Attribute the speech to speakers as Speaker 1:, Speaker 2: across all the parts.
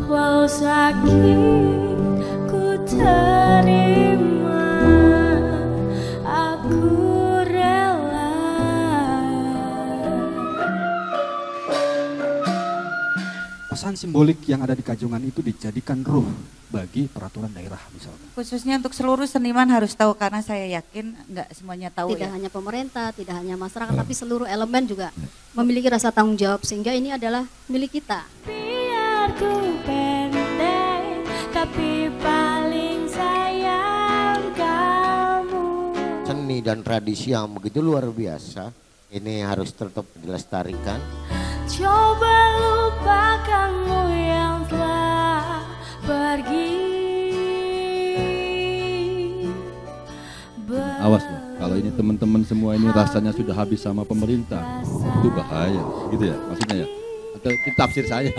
Speaker 1: Walau sakit ku terima, aku rela.
Speaker 2: Pesan simbolik yang ada di Kajungan itu dijadikan ruh bagi peraturan daerah misalnya.
Speaker 3: Khususnya untuk seluruh seniman harus tahu, karena saya yakin nggak semuanya tahu.
Speaker 4: Tidak hanya pemerintah, tidak hanya masyarakat, tapi seluruh elemen juga memiliki rasa tanggung jawab, sehingga ini adalah milik kita.
Speaker 1: Biar ku pendek, tapi paling sayang kamu.
Speaker 5: Seni dan tradisi yang begitu luar biasa, ini harus tetap dilestarikan.
Speaker 1: Coba lupakanmu yang telah pergi.
Speaker 6: Awas loh, kalau ini teman-teman semua ini rasanya sudah habis sama pemerintah, itu bahaya, gitu ya maksudnya ya? Atau itu tafsir saya.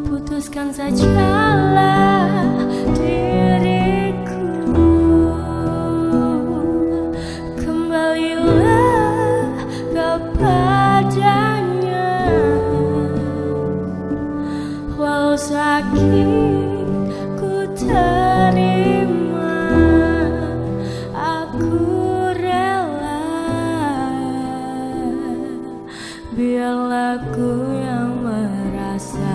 Speaker 1: Putuskan sajalah diriku, kembalilah kepadanya. Walau sakit ku terima, aku rela. Biarlah ku yang merasakannya.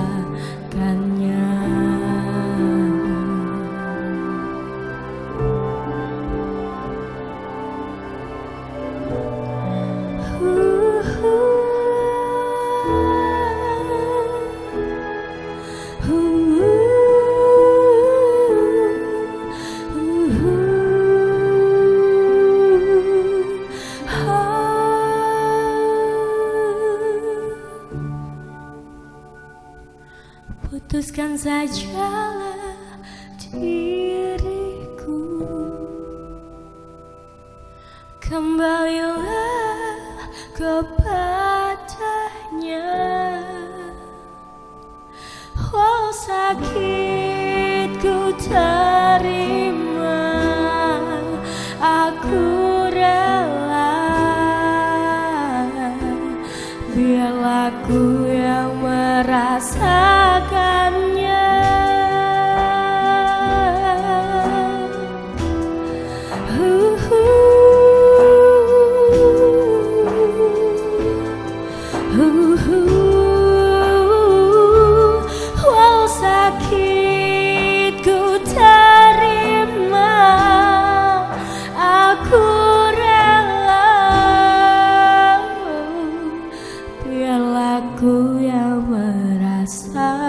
Speaker 1: Putuskan sajalah diriku, kembalilah kepadanya. Walau sakit ku terima, aku rela. Biarlah aku yang merasakannya. Walau sakit ku terima, aku rela. Biarlah aku yang merasakannya.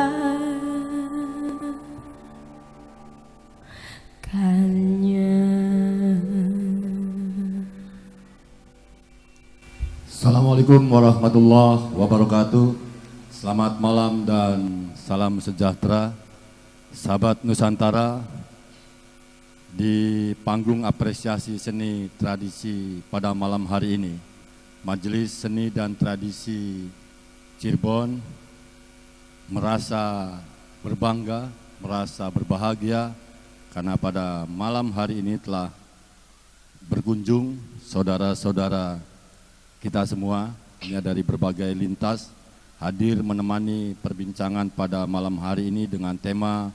Speaker 6: Assalamualaikum warahmatullahi wabarakatuh. Selamat malam dan salam sejahtera sahabat Nusantara. Di panggung apresiasi seni tradisi pada malam hari ini, Majelis Seni dan Tradisi Cirebon merasa berbangga, merasa berbahagia karena pada malam hari ini telah berkunjung saudara-saudara kita semua dari berbagai lintas hadir menemani perbincangan pada malam hari ini dengan tema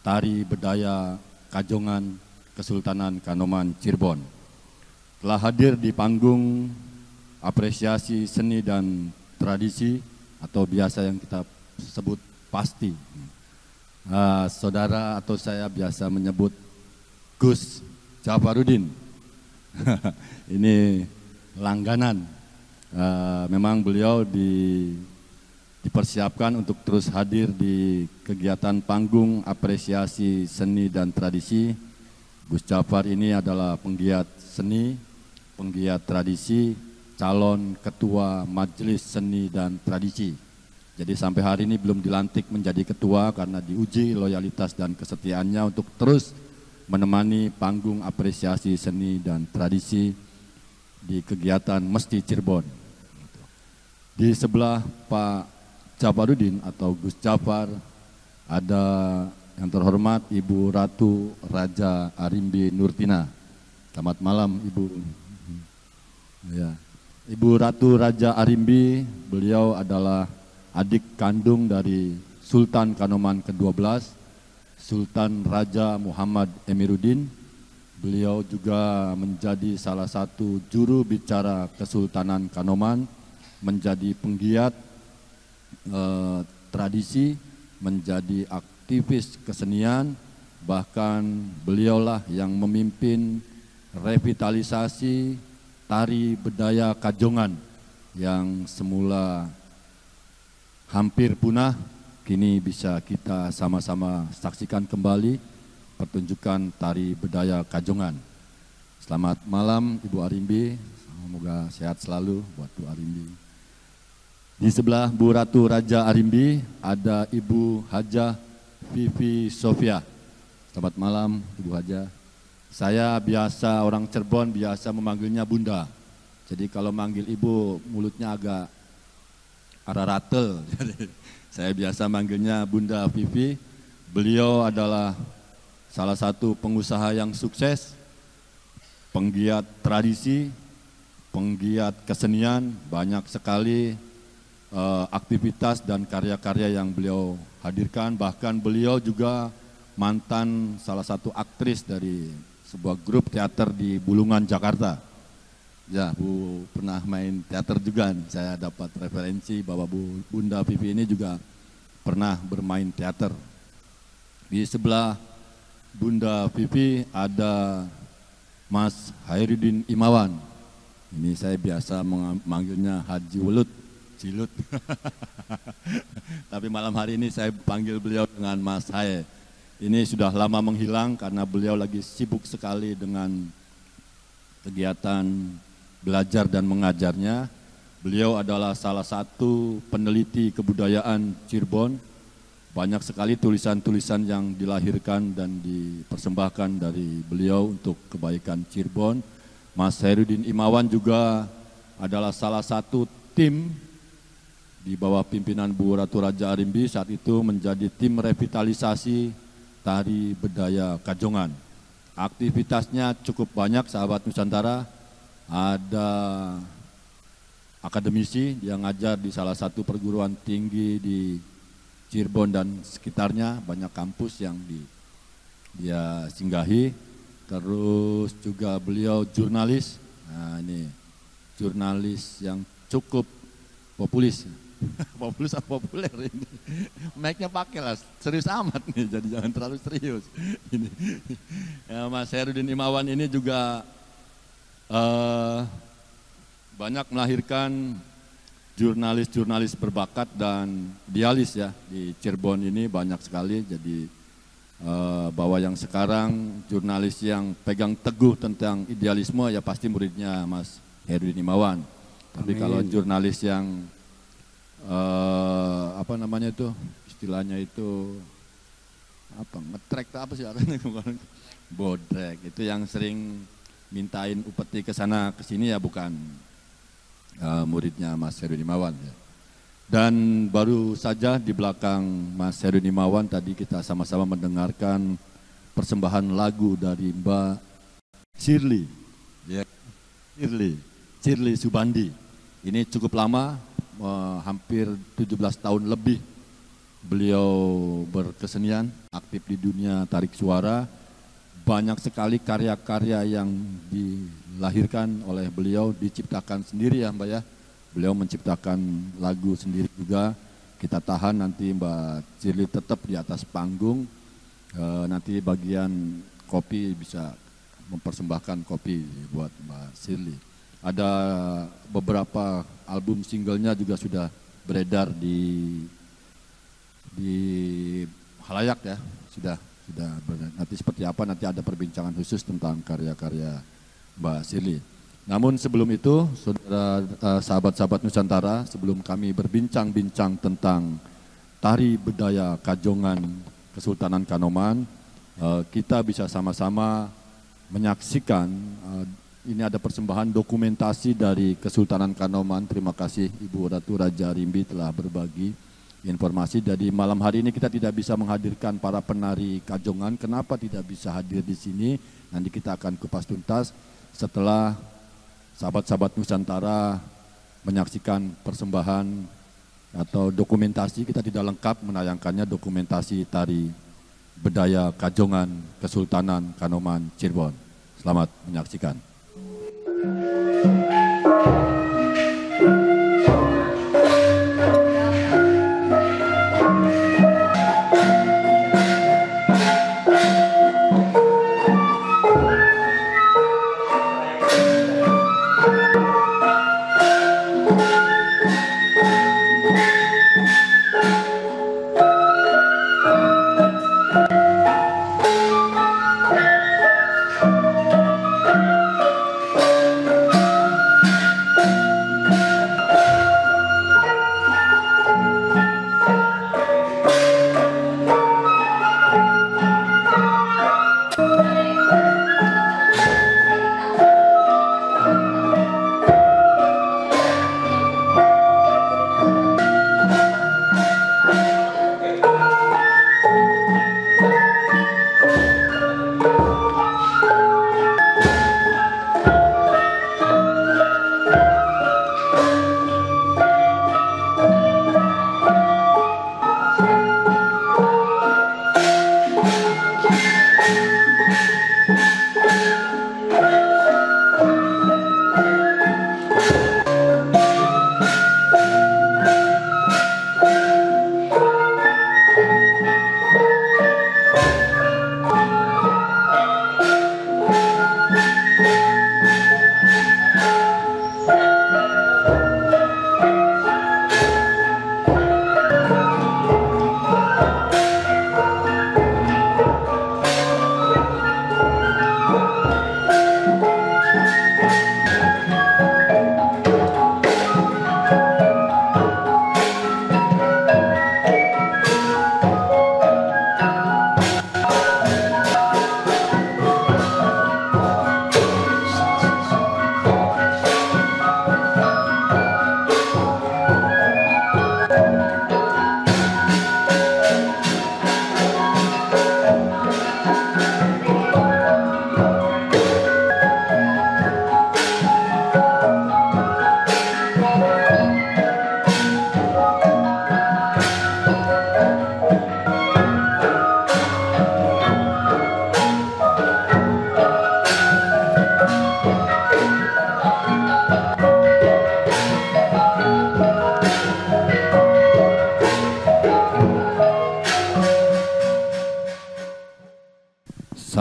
Speaker 6: Tari Bedaya Kajongan Kesultanan Kanoman Cirebon. Telah hadir di panggung apresiasi seni dan tradisi atau biasa yang kita sebut pasti. Saudara atau saya biasa menyebut Gus Jafarudin. Ini langganan. Memang beliau dipersiapkan untuk terus hadir di kegiatan panggung apresiasi seni dan tradisi. Gus Jafar ini adalah penggiat seni, penggiat tradisi, calon ketua Majelis Seni dan Tradisi. Jadi sampai hari ini belum dilantik menjadi ketua karena diuji loyalitas dan kesetiaannya untuk terus menemani panggung apresiasi seni dan tradisi di kegiatan Mesti Cirebon. Di sebelah Pak Jafarudin atau Gus Jafar ada yang terhormat Ibu Ratu Raja Arimbi Nurtina. Selamat malam Ibu. Ya. Ibu Ratu Raja Arimbi, beliau adalah adik kandung dari Sultan Kanoman ke-12, Sultan Raja Muhammad Emiruddin. Beliau juga menjadi salah satu juru bicara Kesultanan Kanoman, menjadi penggiat tradisi, menjadi aktivis kesenian, bahkan beliaulah yang memimpin revitalisasi tari bedaya Kajongan yang semula hampir punah, kini bisa kita sama-sama saksikan kembali pertunjukan tari bedaya Kajongan. Selamat malam Ibu Arimbi, semoga sehat selalu buat Bu Arimbi. Di sebelah Bu Ratu Raja Arimbi ada Ibu Hajah Vivi Sofia. Selamat malam Ibu Hajah. Saya biasa orang Cirebon biasa memanggilnya Bunda. Jadi kalau manggil Ibu mulutnya agak araratel. Jadi saya biasa manggilnya Bunda Vivi. Beliau adalah salah satu pengusaha yang sukses, penggiat tradisi, penggiat kesenian, banyak sekali aktivitas dan karya-karya yang beliau hadirkan. Bahkan beliau juga mantan salah satu aktris dari sebuah grup teater di Bulungan, Jakarta. Ya, Bu pernah main teater juga nih. Saya dapat referensi bahwa Bunda Vivi ini juga pernah bermain teater. Di sebelah Bunda Vivi ada Mas Hairudin Imawan. Ini saya biasa memanggilnya Haji Welut, Cilut. Tapi malam hari ini saya panggil beliau dengan Mas Haye. Ini sudah lama menghilang karena beliau lagi sibuk sekali dengan kegiatan belajar dan mengajarnya. Beliau adalah salah satu peneliti kebudayaan Cirebon. Banyak sekali tulisan-tulisan yang dilahirkan dan dipersembahkan dari beliau untuk kebaikan Cirebon. Mas Hairudin Imawan juga adalah salah satu tim di bawah pimpinan Bu Ratu Raja Arimbi saat itu menjadi tim revitalisasi tari bedaya Kajongan. Aktivitasnya cukup banyak sahabat Nusantara, ada akademisi yang ngajar di salah satu perguruan tinggi di Cirebon dan sekitarnya, banyak kampus yang dia singgahi. Terus juga beliau jurnalis, nah ini jurnalis yang cukup populis. Populis apa populer ini? Mic-nya pakai lah, serius amat nih, jadi jangan terlalu serius. Ini. Ya, Mas Herudin Imawan ini juga banyak melahirkan jurnalis-jurnalis berbakat dan idealis ya di Cirebon ini banyak sekali. Jadi bahwa yang sekarang jurnalis yang pegang teguh tentang idealisme ya pasti muridnya Mas Herudin Imawan. Tapi kalau jurnalis yang apa namanya itu istilahnya itu apa ngetrek apa sih bodrek itu yang sering mintain upeti ke sana ke sini ya bukan muridnya Mas Herudin Imawan ya. Dan baru saja di belakang Mas Herudin Imawan tadi kita sama-sama mendengarkan persembahan lagu dari Mbak Shirley ya. Shirley Subandi. Ini cukup lama, hampir 17 tahun lebih beliau berkesenian, aktif di dunia tarik suara. Banyak sekali karya-karya yang dilahirkan oleh beliau, diciptakan sendiri ya Mbak ya. Beliau menciptakan lagu sendiri juga. Kita tahan nanti Mbak Shirley tetap di atas panggung. Nanti bagian kopi bisa mempersembahkan kopi buat Mbak Shirley. Ada beberapa album singlenya juga sudah beredar di halayak ya, sudah beredar. Nanti seperti apa nanti ada perbincangan khusus tentang karya-karya Mbak Shirley. Namun sebelum itu, saudara sahabat-sahabat Nusantara, sebelum kami berbincang-bincang tentang tari bedaya Kajongan Kesultanan Kanoman, kita bisa sama-sama menyaksikan ini ada persembahan dokumentasi dari Kesultanan Kanoman. Terima kasih Ibu Ratu Raja Arimbi telah berbagi informasi. Jadi malam hari ini kita tidak bisa menghadirkan para penari Kajongan. Kenapa tidak bisa hadir di sini? Nanti kita akan kupas tuntas setelah sahabat-sahabat Nusantara menyaksikan persembahan atau dokumentasi. Kita tidak lengkap menayangkannya, dokumentasi tari bedaya Kajongan Kesultanan Kanoman Cirebon. Selamat menyaksikan.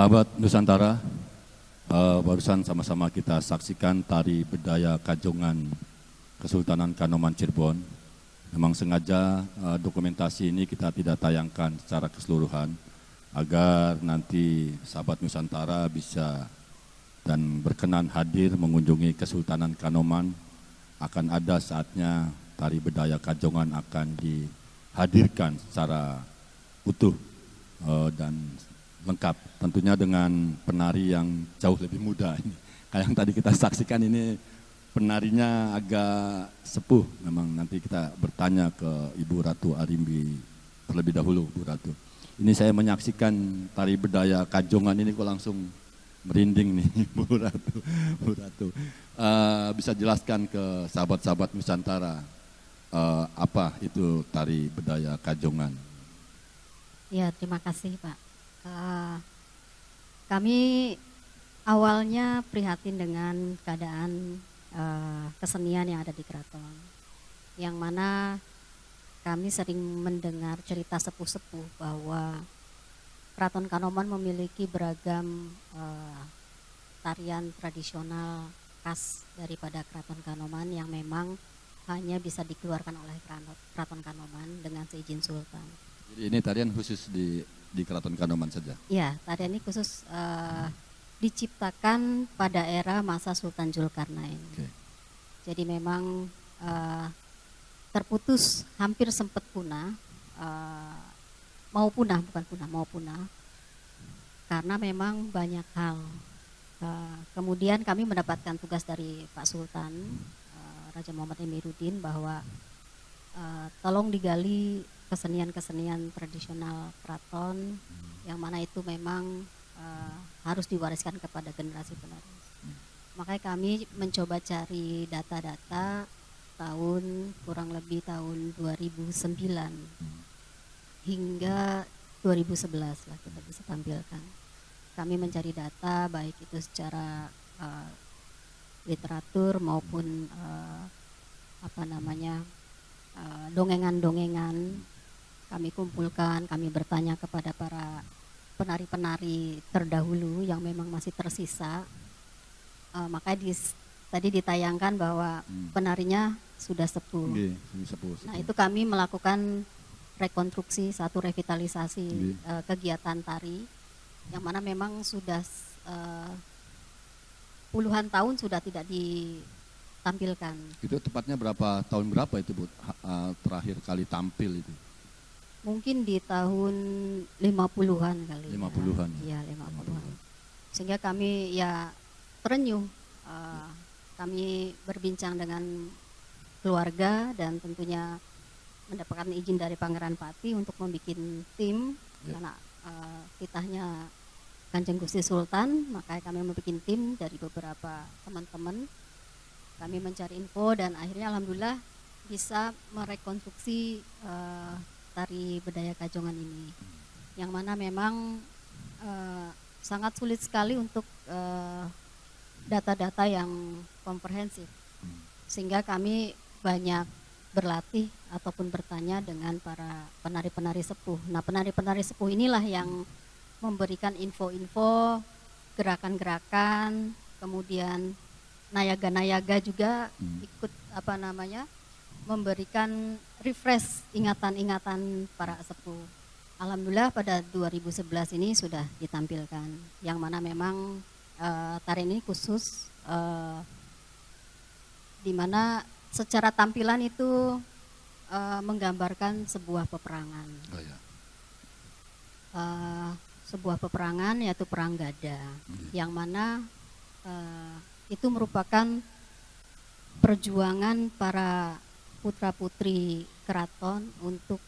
Speaker 6: Sahabat Nusantara, barusan sama-sama kita saksikan tari bedaya Kajongan Kesultanan Kanoman Cirebon. Memang sengaja dokumentasi ini kita tidak tayangkan secara keseluruhan agar nanti sahabat Nusantara bisa dan berkenan hadir mengunjungi Kesultanan Kanoman. Akan ada saatnya tari bedaya Kajongan akan dihadirkan secara utuh dan lengkap, tentunya dengan penari yang jauh lebih muda ini. Kayak yang tadi kita saksikan ini penarinya agak sepuh. Memang nanti kita bertanya ke Ibu Ratu Arimbi terlebih dahulu, Bu Ratu. Ini saya menyaksikan tari bedaya Kajongan ini kok langsung merinding nih, Bu Ratu. Bu Ratu, bisa jelaskan ke sahabat-sahabat Nusantara apa itu tari bedaya Kajongan?
Speaker 4: Ya, terima kasih Pak. Kami awalnya prihatin dengan keadaan kesenian yang ada di keraton, yang mana kami sering mendengar cerita sepuh-sepuh bahwa Keraton Kanoman memiliki beragam tarian tradisional khas daripada Keraton Kanoman yang memang hanya bisa dikeluarkan oleh Keraton Kanoman dengan seizin Sultan.
Speaker 6: Jadi ini tarian khusus di Keraton Kanoman saja?
Speaker 4: Ya, tarian ini khusus diciptakan pada era masa Sultan Zulkarnain.
Speaker 6: Okay.
Speaker 4: Jadi memang terputus, hampir sempat punah, mau punah karena memang banyak hal. Kemudian kami mendapatkan tugas dari Pak Sultan Raja Muhammad Emiruddin bahwa tolong digali kesenian-kesenian tradisional keraton yang mana itu memang harus diwariskan kepada generasi penerus. Makanya kami mencoba cari data-data kurang lebih tahun 2009 hingga 2011 lah kita bisa tampilkan. Kami mencari data baik itu secara literatur maupun dongengan-dongengan. Kami kumpulkan, kami bertanya kepada para penari-penari terdahulu yang memang masih tersisa. Makanya tadi ditayangkan bahwa penarinya sudah sepuh.
Speaker 6: Sepuh.
Speaker 4: Nah itu kami melakukan rekonstruksi, satu revitalisasi kegiatan tari yang mana memang sudah puluhan tahun sudah tidak ditampilkan.
Speaker 6: Itu tepatnya tahun berapa itu Bu terakhir kali tampil itu?
Speaker 4: Mungkin di tahun 50-an kali.
Speaker 6: 50-an.
Speaker 4: Ya, 50-an. Sehingga kami ya terenyuh. Kami berbincang dengan keluarga dan tentunya mendapatkan izin dari Pangeran Pati untuk membuat tim karena titahnya Kanjeng Gusti Sultan, makanya kami membuat tim dari beberapa teman-teman. Kami mencari info dan akhirnya alhamdulillah bisa merekonstruksi tari bedaya Kajongan ini, yang mana memang sangat sulit sekali untuk data-data yang komprehensif, sehingga kami banyak berlatih ataupun bertanya dengan para penari-penari sepuh. Nah, penari-penari sepuh inilah yang memberikan info-info, gerakan-gerakan, kemudian nayaga-nayaga juga ikut memberikan refresh ingatan-ingatan para sepuh. Alhamdulillah pada 2011 ini sudah ditampilkan, yang mana memang tarian ini khusus di mana secara tampilan itu menggambarkan sebuah peperangan. Sebuah peperangan yaitu Perang Gada, yang mana itu merupakan perjuangan para putra-putri keraton untuk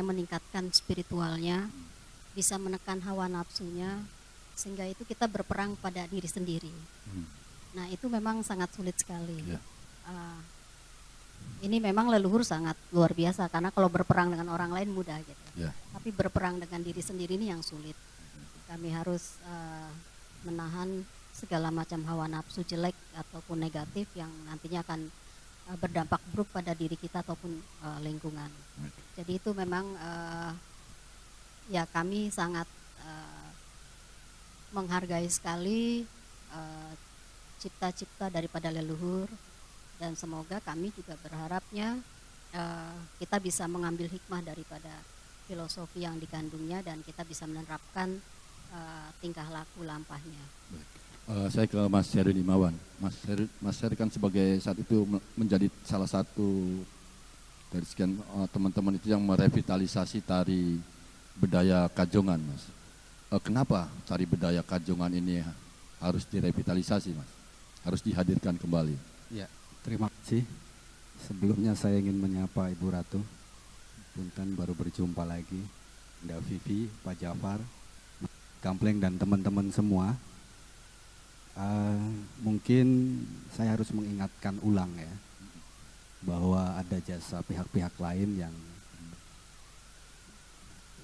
Speaker 4: meningkatkan spiritualnya, bisa menekan hawa nafsunya, sehingga itu kita berperang pada diri sendiri. Nah itu memang sangat sulit sekali. Ini memang leluhur sangat luar biasa, karena kalau berperang dengan orang lain mudah gitu. Tapi berperang dengan diri sendiri ini yang sulit. Kami harus menahan segala macam hawa nafsu jelek ataupun negatif yang nantinya akan berdampak buruk pada diri kita ataupun lingkungan. Jadi itu memang ya kami sangat menghargai sekali cipta-cipta daripada leluhur, dan semoga kami juga berharapnya kita bisa mengambil hikmah daripada filosofi yang dikandungnya dan kita bisa menerapkan tingkah laku lampahnya.
Speaker 6: Saya ke Mas Herin Imawan. Mas Herin kan sebagai saat itu menjadi salah satu dari sekian teman-teman itu yang merevitalisasi tari budaya Kajongan, Mas. Kenapa tari budaya Kajongan ini harus direvitalisasi, Mas? Harus dihadirkan kembali.
Speaker 2: Ya, terima kasih. Sebelumnya saya ingin menyapa Ibu Ratu. Punten baru berjumpa lagi. Mbak Vivi, Pak Jafar, Kampleng dan teman-teman semua. Mungkin saya harus mengingatkan ulang ya, bahwa ada jasa pihak-pihak lain yang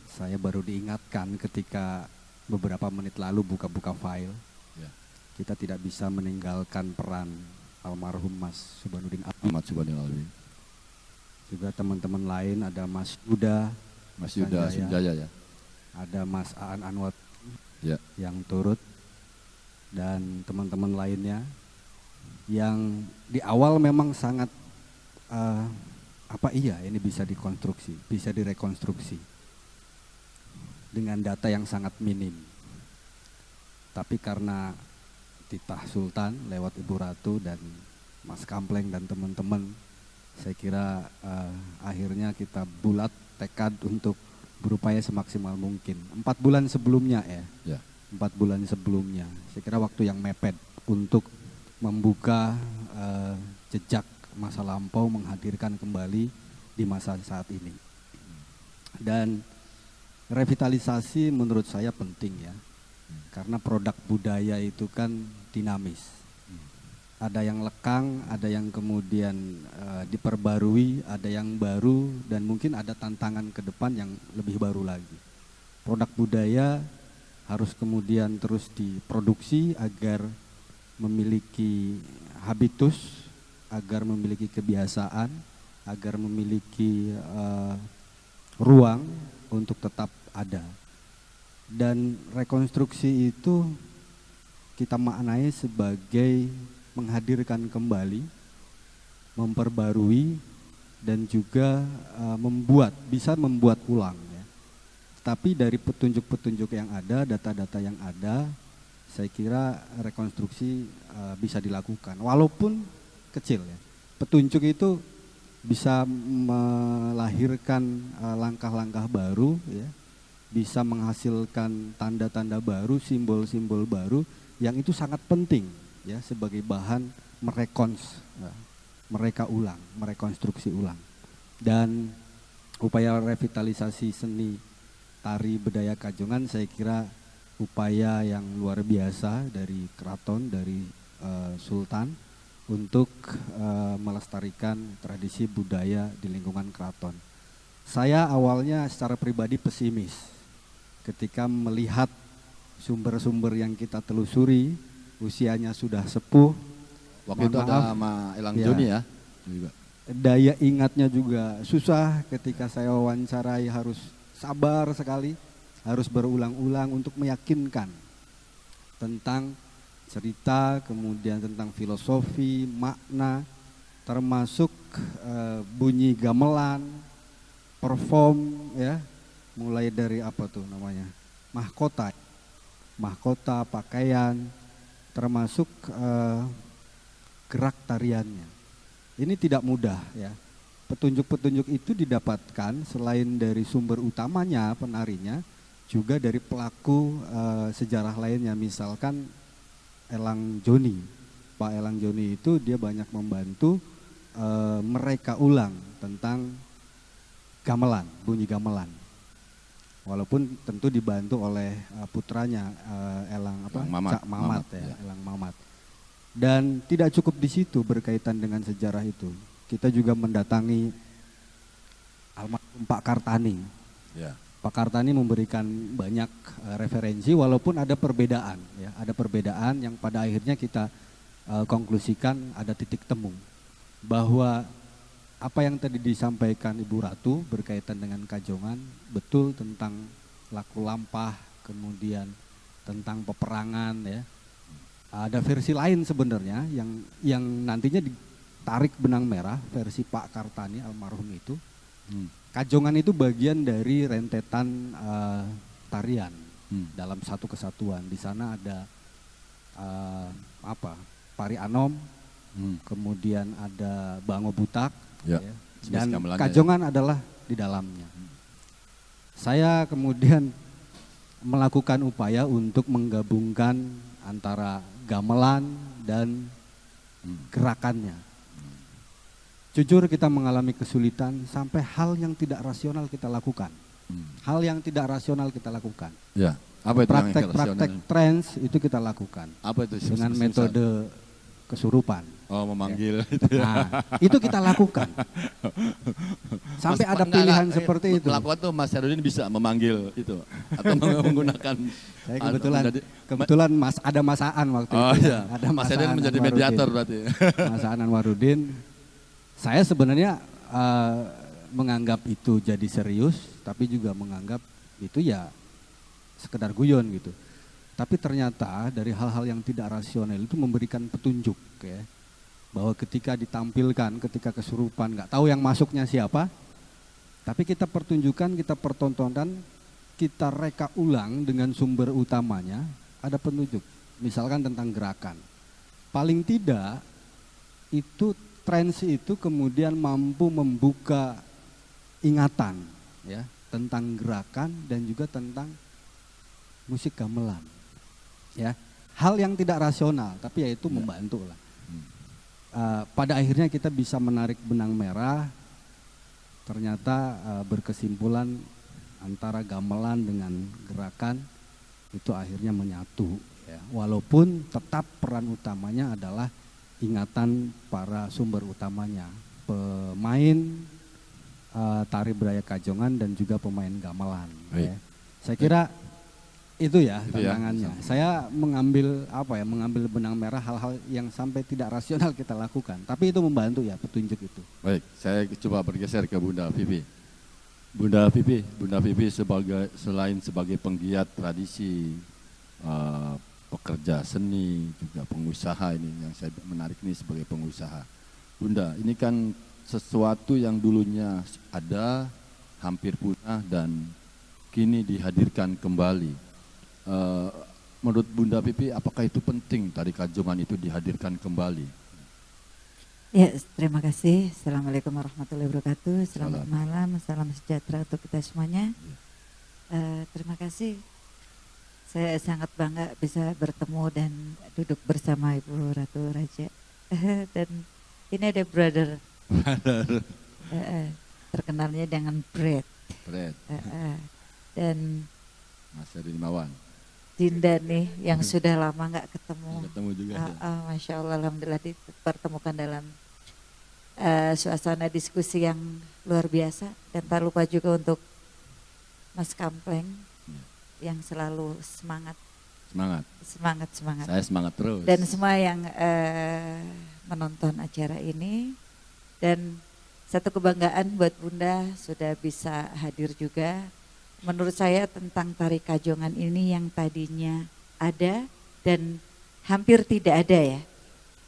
Speaker 2: saya baru diingatkan ketika beberapa menit lalu buka-buka file.
Speaker 6: Ya.
Speaker 2: Kita tidak bisa meninggalkan peran almarhum Mas Subhanudin
Speaker 6: Ahmad Subhanudin Alwi.
Speaker 2: Juga teman-teman lain, ada Mas Yuda,
Speaker 6: Mas Yuda Sunjaya ya.
Speaker 2: Ada Mas Aan Anwar
Speaker 6: ya,
Speaker 2: yang turut, dan teman-teman lainnya yang di awal memang sangat ini bisa dikonstruksi, bisa direkonstruksi dengan data yang sangat minim. Tapi karena titah Sultan lewat Ibu Ratu dan Mas Kampleng dan teman-teman, saya kira akhirnya kita bulat tekad untuk berupaya semaksimal mungkin. 4 bulan sebelumnya ya. 4 bulan sebelumnya, saya kira waktu yang mepet untuk membuka jejak masa lampau, menghadirkan kembali di masa saat ini. Dan revitalisasi menurut saya penting ya, karena produk budaya itu kan dinamis. Ada yang lekang, ada yang kemudian diperbarui, ada yang baru, dan mungkin ada tantangan ke depan yang lebih baru lagi. Produk budaya harus kemudian terus diproduksi agar memiliki habitus, agar memiliki kebiasaan, agar memiliki ruang untuk tetap ada. Dan rekonstruksi itu kita maknai sebagai menghadirkan kembali, memperbarui, dan juga bisa membuat ulang. Tapi dari petunjuk-petunjuk yang ada, data-data yang ada, saya kira rekonstruksi bisa dilakukan. Walaupun kecil ya. Petunjuk itu bisa melahirkan langkah-langkah baru ya. Bisa menghasilkan tanda-tanda baru, simbol-simbol baru yang itu sangat penting ya sebagai bahan mereka ulang, merekonstruksi ulang. Dan upaya revitalisasi seni tari budaya Kajongan saya kira upaya yang luar biasa dari keraton, dari Sultan untuk melestarikan tradisi budaya di lingkungan keraton. Saya awalnya secara pribadi pesimis ketika melihat sumber-sumber yang kita telusuri usianya sudah sepuh.
Speaker 6: Waktu itu ada sama Elang Joni ya.
Speaker 2: Daya ingatnya juga susah, ketika saya wawancarai harus sabar sekali, harus berulang-ulang untuk meyakinkan tentang cerita, kemudian tentang filosofi, makna, termasuk bunyi gamelan, perform ya, mulai dari mahkota, pakaian, termasuk gerak tariannya. Ini tidak mudah ya. Petunjuk-petunjuk itu didapatkan selain dari sumber utamanya penarinya, juga dari pelaku sejarah lainnya. Misalkan Elang Joni, Pak Elang Joni itu dia banyak membantu mereka ulang tentang gamelan, bunyi gamelan. Walaupun tentu dibantu oleh putranya Elang Cak Mamat ya, Elang Mamat. Dan tidak cukup di situ berkaitan dengan sejarah itu. Kita juga mendatangi almarhum Pak Kartani. Ya. Pak Kartani memberikan banyak referensi, walaupun ada perbedaan ya, ada perbedaan yang pada akhirnya kita konklusikan ada titik temu bahwa apa yang tadi disampaikan Ibu Ratu berkaitan dengan Kajongan betul tentang laku lampah, kemudian tentang peperangan ya. Ada versi lain sebenarnya yang nantinya ditarik benang merah, versi Pak Kartani almarhum itu. Kajongan itu bagian dari rentetan tarian dalam satu kesatuan. Di sana ada Pari Anom, kemudian ada Bango Butak,
Speaker 6: ya.
Speaker 2: ya, dan Kajongan adalah di dalamnya. Saya kemudian melakukan upaya untuk menggabungkan antara gamelan dan gerakannya. Jujur kita mengalami kesulitan sampai hal yang tidak rasional kita lakukan. Hal yang tidak rasional kita lakukan.
Speaker 6: Ya. Apa itu
Speaker 2: praktek trance itu kita lakukan.
Speaker 6: Apa itu?
Speaker 2: Dengan metode kesurupan.
Speaker 6: Oh, memanggil
Speaker 2: ya.
Speaker 6: itu ya.
Speaker 2: Nah, itu kita lakukan. Sampai ada pilihan seperti itu.
Speaker 6: Melakukan tuh Mas Herudin bisa memanggil itu atau menggunakan.
Speaker 2: Saya kebetulan ada Masaan waktu itu.
Speaker 6: Iya.
Speaker 2: Ada
Speaker 6: Mas Herudin menjadi mediator berarti.
Speaker 2: Masaan Anwarudin. Saya sebenarnya menganggap itu jadi serius, tapi juga menganggap itu ya sekedar guyon gitu. Tapi ternyata dari hal-hal yang tidak rasional itu memberikan petunjuk ya. Bahwa ketika ditampilkan, ketika kesurupan, nggak tahu yang masuknya siapa. Tapi kita pertunjukan, kita pertontonan, kita reka ulang dengan sumber utamanya, ada petunjuk. Misalkan tentang gerakan. Paling tidak itu trance itu kemudian mampu membuka ingatan ya tentang gerakan dan juga tentang musik gamelan. Ya, hal yang tidak rasional, tapi ya itu membantu lah. Pada akhirnya kita bisa menarik benang merah, ternyata berkesimpulan antara gamelan dengan gerakan itu akhirnya menyatu. Ya. Walaupun tetap peran utamanya adalah ingatan para sumber utamanya, pemain tari Braya Kajongan dan juga pemain gamelan. Ya. Saya kira itu ya tantangannya. Saya mengambil mengambil benang merah hal-hal yang sampai tidak rasional kita lakukan. Tapi itu membantu ya petunjuk itu.
Speaker 6: Baik, saya coba bergeser ke Bunda Vivi. Bunda Vivi selain sebagai penggiat tradisi, pekerja seni, juga pengusaha ini yang saya menarik ini sebagai pengusaha. Bunda, ini kan sesuatu yang dulunya ada, hampir punah dan kini dihadirkan kembali. Menurut Bunda Pipi, apakah itu penting tari Kajongan itu dihadirkan kembali?
Speaker 3: Ya, terima kasih. Assalamualaikum warahmatullahi wabarakatuh. Selamat malam, salam sejahtera untuk kita semuanya. Terima kasih. Saya sangat bangga bisa bertemu dan duduk bersama Ibu Ratu Raja. Dan ini ada brother. Terkenalnya dengan Brad. Dan
Speaker 6: Mas Herudin Mawan.
Speaker 3: Dinda nih yang sudah lama nggak ketemu.
Speaker 6: Ketemu juga.
Speaker 3: Masya Allah, alhamdulillah dipertemukan dalam suasana diskusi yang luar biasa. Dan tak lupa juga untuk Mas Kampleng yang selalu semangat. Semangat.
Speaker 6: Saya semangat terus.
Speaker 3: Dan semua yang menonton acara ini. Dan satu kebanggaan buat Bunda sudah bisa hadir juga. Menurut saya tentang tari Kajongan ini yang tadinya ada dan hampir tidak ada ya?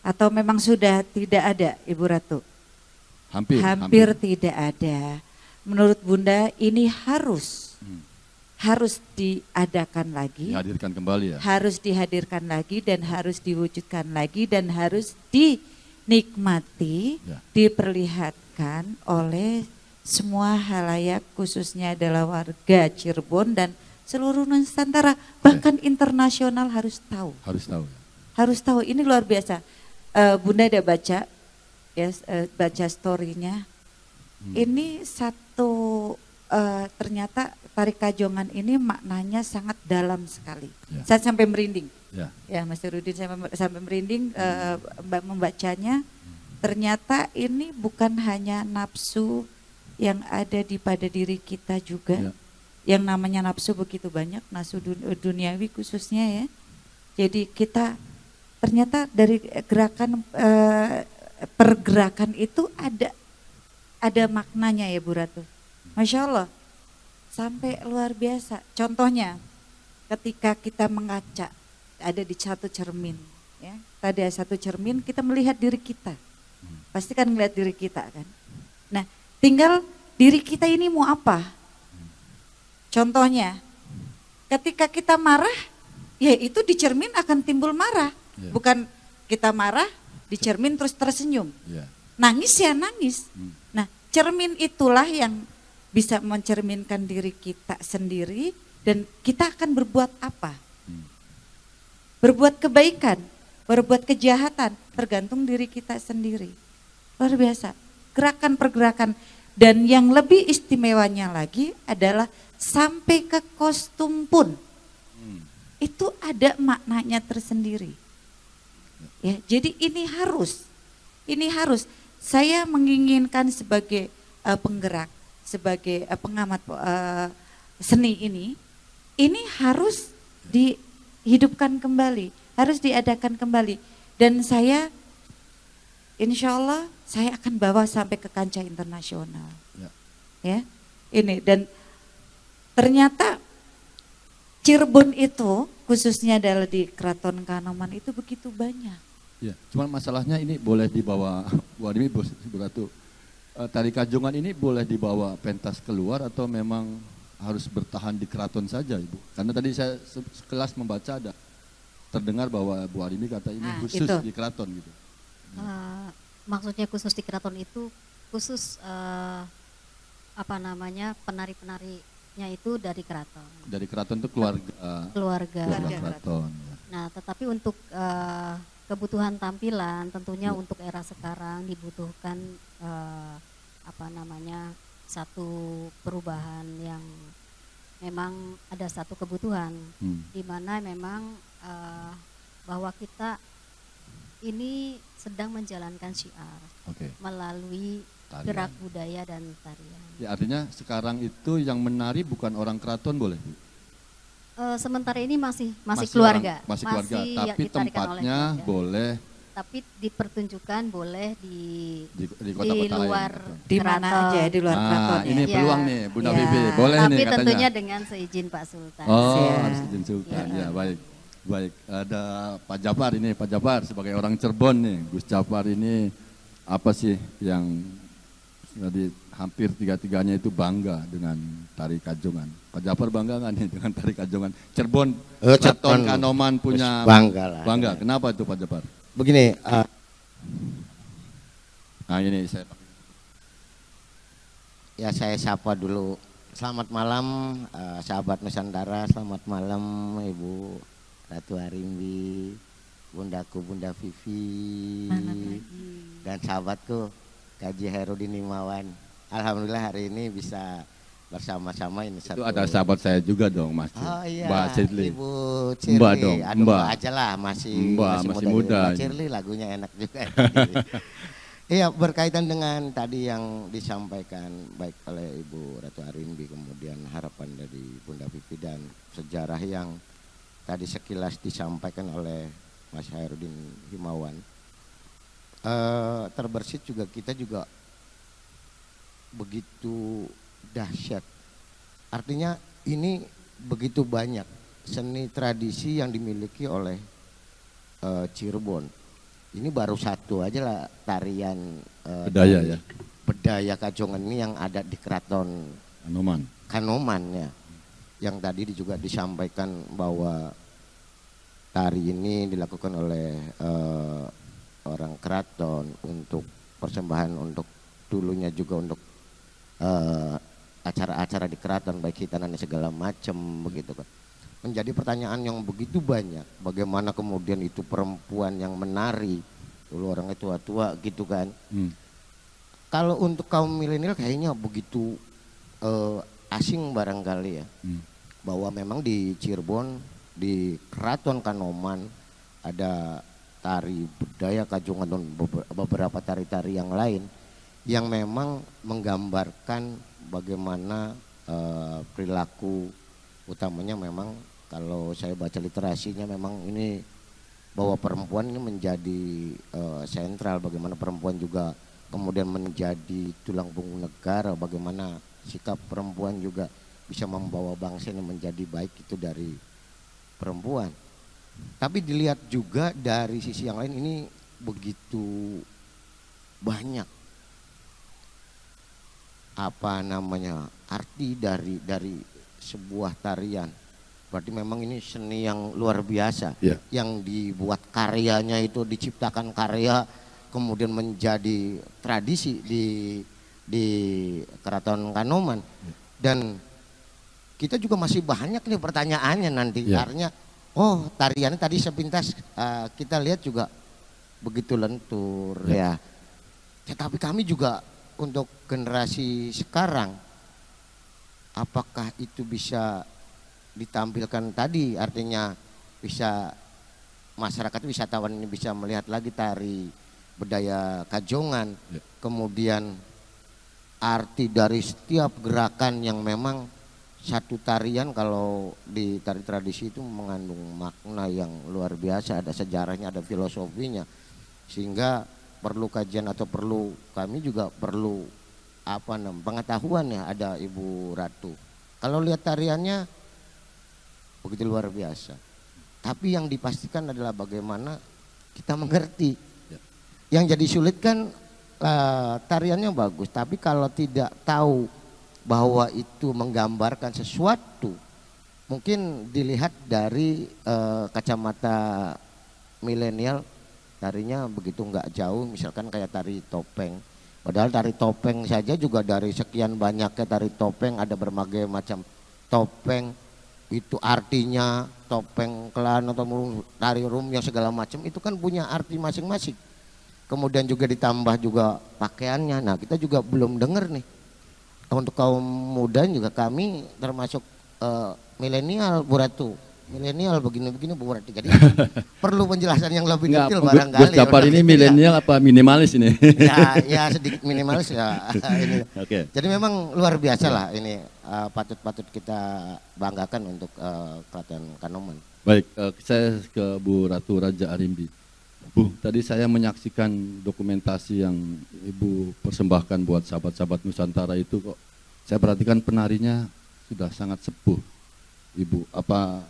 Speaker 3: Atau memang sudah tidak ada Ibu Ratu? Hampir tidak ada. Menurut Bunda ini harus diadakan lagi.
Speaker 6: Dihadirkan kembali ya? Harus
Speaker 3: dihadirkan lagi dan harus diwujudkan lagi dan harus dinikmati, diperlihatkan oleh semua halayak khususnya adalah warga Cirebon dan seluruh Nusantara bahkan internasional harus tahu. Harus tahu ini luar biasa. Bunda ada baca baca story-nya. Ini satu ternyata tari Kajongan ini maknanya sangat dalam sekali. Saya sampai merinding. Ya Mas Herudin sampai merinding membacanya. Ternyata ini bukan hanya nafsu yang ada pada diri kita juga, yang namanya nafsu begitu banyak, nafsu duniawi khususnya ya. Jadi kita ternyata dari gerakan pergerakan itu ada maknanya ya Bu Ratu. Masya Allah, sampai luar biasa. Contohnya ketika kita mengaca, ada di satu cermin, ya. Tadi ada satu cermin, kita melihat diri kita. Pasti kan melihat diri kita kan. Nah, tinggal diri kita ini mau apa? Contohnya, ketika kita marah, ya itu di cermin akan timbul marah. Bukan kita marah, di cermin terus tersenyum. Nangis ya nangis. Nah, cermin itulah yang bisa mencerminkan diri kita sendiri dan kita akan berbuat apa? Berbuat kebaikan, berbuat kejahatan, tergantung diri kita sendiri. Luar biasa, gerakan pergerakan. Dan yang lebih istimewanya lagi adalah sampai ke kostum pun. Itu ada maknanya tersendiri. Ya, jadi ini harus. Saya menginginkan sebagai penggerak, sebagai pengamat seni ini harus dihidupkan kembali, harus diadakan kembali. Dan saya, insya Allah, saya akan bawa sampai ke kancah internasional. Ya, ini dan ternyata Cirebon itu khususnya adalah di Keraton Kanoman itu begitu banyak.
Speaker 6: Ya, cuman masalahnya ini boleh dibawa, Bu Arimi, Bu Ratu, tari Kajongan ini boleh dibawa pentas keluar atau memang harus bertahan di keraton saja, Ibu? Karena tadi saya sekelas membaca ada terdengar bahwa Bu Arimi kata ini khusus itu. Di keraton gitu.
Speaker 4: Maksudnya khusus di keraton itu khusus penari-penarinya itu dari keraton. Dari keraton
Speaker 6: itu keluarga keraton.
Speaker 4: Nah, tetapi untuk kebutuhan tampilan tentunya untuk era sekarang dibutuhkan satu perubahan yang memang ada satu kebutuhan di mana memang bahwa kita ini sedang menjalankan syiar melalui tarian. Gerak budaya dan tarian.
Speaker 6: Ya, artinya sekarang itu yang menari bukan orang keraton boleh, Bu?
Speaker 4: Sementara ini masih keluarga.
Speaker 6: Masih keluarga, tapi tempatnya boleh.
Speaker 4: Tapi dipertunjukkan boleh di
Speaker 6: kota-kota
Speaker 4: luar
Speaker 6: lain.
Speaker 3: Di mana aja, di luar keraton.
Speaker 6: Ini peluang nih, Bunda Vivi. Boleh
Speaker 4: tapi
Speaker 6: nih katanya.
Speaker 4: Tapi tentunya dengan seizin Pak Sultan.
Speaker 6: Harus izin Sultan. Ya, baik. Ada Pak Jafar ini, Pak Jafar sebagai orang Cirebon nih. Gus Jafar ini apa sih yang jadi hampir tiga-tiganya itu bangga dengan tari Kajongan. Pak Jafar bangga nggak nih dengan tari Kajongan? Cirebon, Keraton Kanoman punya
Speaker 5: bangga lah.
Speaker 6: Bangga. Kenapa itu Pak Jafar?
Speaker 5: Begini.
Speaker 6: Ini saya.
Speaker 5: Ya saya sapa dulu. Selamat malam sahabat Nusantara. Selamat malam Ibu Ratu Arimbi, Bundaku Bunda Vivi, dan sahabatku Kaji Herudin Himawan. Alhamdulillah hari ini bisa bersama-sama ini satu.
Speaker 6: Itu ada sahabat saya juga dong, Mas.
Speaker 5: Oh iya.
Speaker 6: Mbak Cirli.
Speaker 5: Ibu Cirli.
Speaker 6: Mbak dong.
Speaker 5: Mbak aja lah masih muda. Mbak Cirli lagunya enak juga. Iya, berkaitan dengan tadi yang disampaikan baik oleh Ibu Ratu Arimbi, kemudian harapan dari Bunda Vivi dan sejarah yang tadi sekilas disampaikan oleh Mas Herudin Himawan. Terbersit juga kita juga begitu dahsyat. Artinya ini begitu banyak seni tradisi yang dimiliki oleh Cirebon. Ini baru satu aja lah tarian
Speaker 6: bedaya ya.
Speaker 5: Bedaya Kajongan ini yang ada di Keraton Kanoman ya. Yang tadi juga disampaikan bahwa tari ini dilakukan oleh orang keraton untuk persembahan untuk dulunya juga untuk acara-acara di keraton baik hitanan segala macam begitu kan. Menjadi pertanyaan yang begitu banyak, bagaimana kemudian itu perempuan yang menari dulu orangnya tua-tua gitu kan. Kalau untuk kaum milenial kayaknya begitu asing barangkali ya. Bahwa memang di Cirebon di Keraton Kanoman ada tari budaya Kajongan dan beberapa tari-tari yang lain yang memang menggambarkan bagaimana perilaku utamanya memang kalau saya baca literasinya memang ini bahwa perempuan ini menjadi sentral, bagaimana perempuan juga kemudian menjadi tulang punggung negara, bagaimana sikap perempuan juga bisa membawa bangsa ini menjadi baik itu dari perempuan. Tapi dilihat juga dari sisi yang lain, ini begitu banyak arti dari sebuah tarian. Berarti memang ini seni yang luar biasa, yang dibuat karyanya itu, diciptakan karya kemudian menjadi tradisi di Keraton Kanoman. Dan kita juga masih banyak nih pertanyaannya nanti. Artinya tariannya tadi sepintas kita lihat juga begitu lentur ya. Tetapi kami juga untuk generasi sekarang, apakah itu bisa ditampilkan tadi, artinya bisa masyarakat wisatawan ini bisa melihat lagi tari budaya Kajongan, kemudian arti dari setiap gerakan yang memang satu tarian kalau di tari tradisi itu mengandung makna yang luar biasa, ada sejarahnya, ada filosofinya, sehingga perlu kajian atau kami juga perlu pengetahuan ya. Ada Ibu Ratu, kalau lihat tariannya begitu luar biasa, tapi yang dipastikan adalah bagaimana kita mengerti. Yang jadi sulit kan tariannya bagus, tapi kalau tidak tahu bahwa itu menggambarkan sesuatu, mungkin dilihat dari kacamata milenial, tarinya begitu nggak jauh, misalkan kayak tari topeng. Padahal tari topeng saja juga dari sekian banyaknya tari topeng, ada berbagai macam topeng. Itu artinya topeng kelan atau tari rumya segala macam itu kan punya arti masing-masing. Kemudian juga ditambah juga pakaiannya. Nah, kita juga belum dengar nih. Untuk kaum muda juga kami termasuk milenial, Bu Ratu. Milenial begini-begini, Bu Ratu. Jadi perlu penjelasan yang lebih detail barangkali.
Speaker 6: Gus Japar ini milenial apa minimalis ini?
Speaker 5: Ya sedikit minimalis ya. Ini. Jadi memang luar biasa lah ini, patut kita banggakan untuk Keraton Kanoman.
Speaker 6: Baik, saya ke Bu Ratu Raja Arimbi. Bu, tadi saya menyaksikan dokumentasi yang Ibu persembahkan buat sahabat-sahabat Nusantara itu, kok saya perhatikan penarinya sudah sangat sepuh. Ibu, apa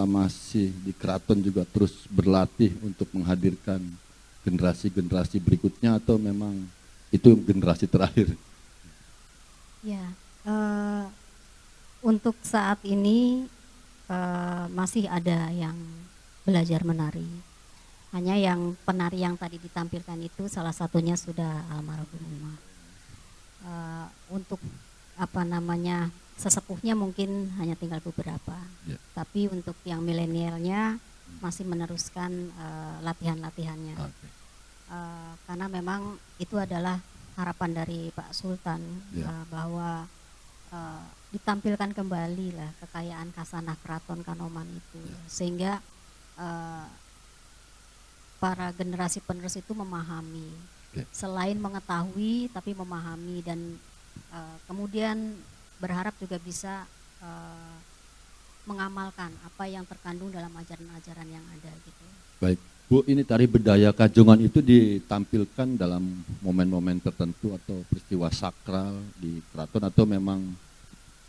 Speaker 6: masih di keraton juga terus berlatih untuk menghadirkan generasi-generasi berikutnya, atau memang itu generasi terakhir?
Speaker 4: Ya, untuk saat ini masih ada yang belajar menari. Hanya yang penari yang tadi ditampilkan itu salah satunya sudah almarhum. Untuk sesepuhnya mungkin hanya tinggal beberapa, tapi untuk yang milenialnya masih meneruskan latihan-latihannya. Karena memang itu adalah harapan dari Pak Sultan, bahwa ditampilkan kembali lah kekayaan khasanah Keraton Kanoman itu, sehingga para generasi penerus itu memahami, selain mengetahui tapi memahami, dan kemudian berharap juga bisa mengamalkan apa yang terkandung dalam ajaran-ajaran yang ada gitu. Baik,
Speaker 6: Bu, ini tari budaya Kajongan itu ditampilkan dalam momen-momen tertentu atau peristiwa sakral di keraton, atau memang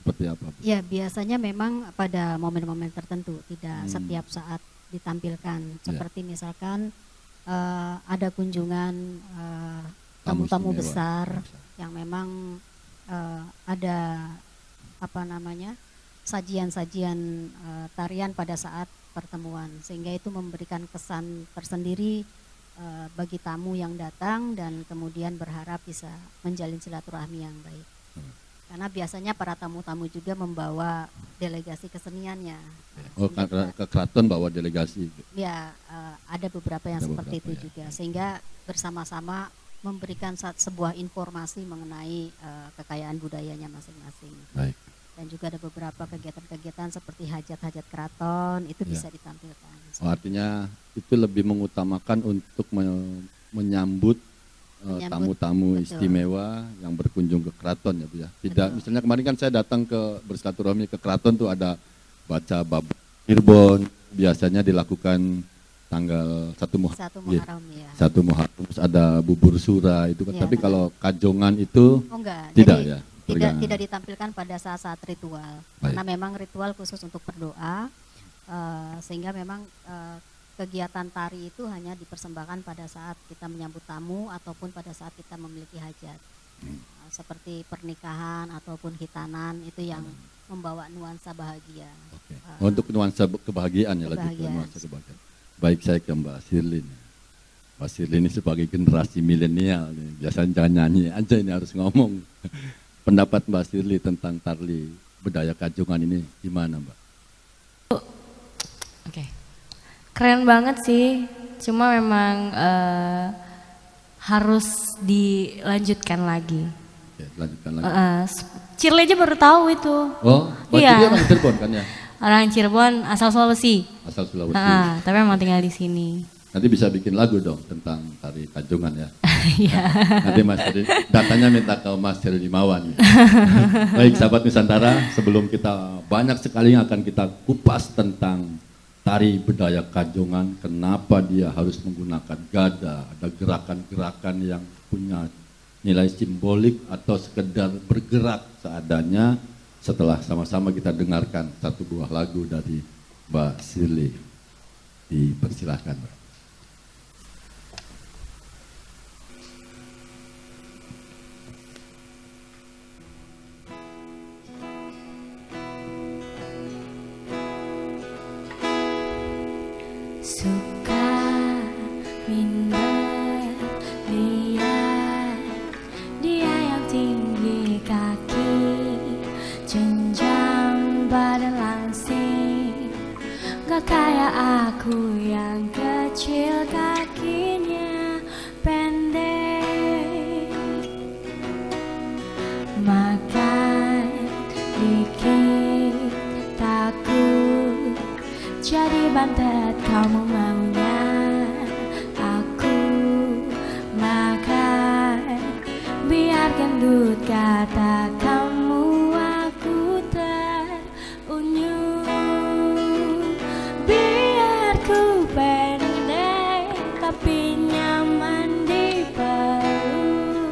Speaker 6: seperti apa, Bu? Ya, biasanya memang pada momen-momen tertentu, tidak setiap saat ditampilkan. Seperti misalkan ada kunjungan tamu-tamu besar yang memang ada sajian-sajian tarian pada saat pertemuan, sehingga itu memberikan kesan tersendiri bagi tamu yang datang, dan kemudian berharap bisa menjalin silaturahmi yang baik. Karena biasanya para tamu-tamu juga membawa delegasi keseniannya. Oh, ke keraton bawa delegasi? Ya, ada beberapa yang seperti itu juga. Sehingga bersama-sama memberikan sebuah informasi mengenai kekayaan budayanya masing-masing. Baik. Dan juga ada beberapa kegiatan-kegiatan seperti hajat-hajat keraton, itu bisa ditampilkan. Oh, artinya itu lebih mengutamakan untuk menyambut tamu-tamu istimewa yang berkunjung ke keraton, ya Bu ya. Tidak, misalnya kemarin kan saya datang bersilaturahmi ke keraton tuh ada baca bab Cirebon, biasanya dilakukan tanggal 1 Muharram. 1 Muharram, terus ada bubur sura itu kan. Tapi kalau Kajongan itu tidak. Jadi tidak ditampilkan pada saat-saat ritual. Karena memang ritual khusus untuk berdoa.
Speaker 4: Sehingga memang kegiatan tari itu hanya dipersembahkan pada saat kita menyambut tamu ataupun pada saat kita memiliki hajat. Seperti pernikahan ataupun hitanan itu yang membawa nuansa bahagia.
Speaker 6: Okay. Untuk nuansa kebahagiaan ya, lagi nuansa kebahagiaan. Baik, saya ke Mbak Sirlin. Mbak Sirlin ini sebagai generasi milenial, biasanya jangan nyanyi aja, ini harus ngomong. Pendapat Mbak Sirlin tentang tari budaya Kajungan ini gimana, Mbak?
Speaker 1: Oke. Keren banget sih, cuma memang harus dilanjutkan lagi.
Speaker 6: Oke, lanjutkan lagi.
Speaker 1: Cirle aja baru tahu itu.
Speaker 6: Oh,
Speaker 1: iya.
Speaker 6: Dia orang Cirebon kan ya?
Speaker 1: Orang Cirebon, asal Sulawesi.
Speaker 6: Asal Sulawesi.
Speaker 1: Tapi memang tinggal di sini.
Speaker 6: Nanti bisa bikin lagu dong tentang tari Kajungan ya.
Speaker 1: Iya.
Speaker 6: Nanti Mas Heri, datanya minta ke Mas Heri Limawan. Baik, sahabat Nusantara, sebelum kita banyak sekali yang akan kita kupas tentang tari budaya Kajungan, kenapa dia harus menggunakan gada, ada gerakan-gerakan yang punya nilai simbolik atau sekedar bergerak seadanya. Setelah sama-sama kita dengarkan satu buah lagu dari Mbak Sirli. Dipersilahkan, Mbak.
Speaker 1: Suka minder lihat dia yang tinggi kaki, jenjang badan langsing, gak kayak aku yang kecil kakinya pendek. Makan dikit takut jadi bantet kamu maunya aku makan, biar gendut kata kamu aku terunyum, biar ku pendek tapi nyaman dipeluk,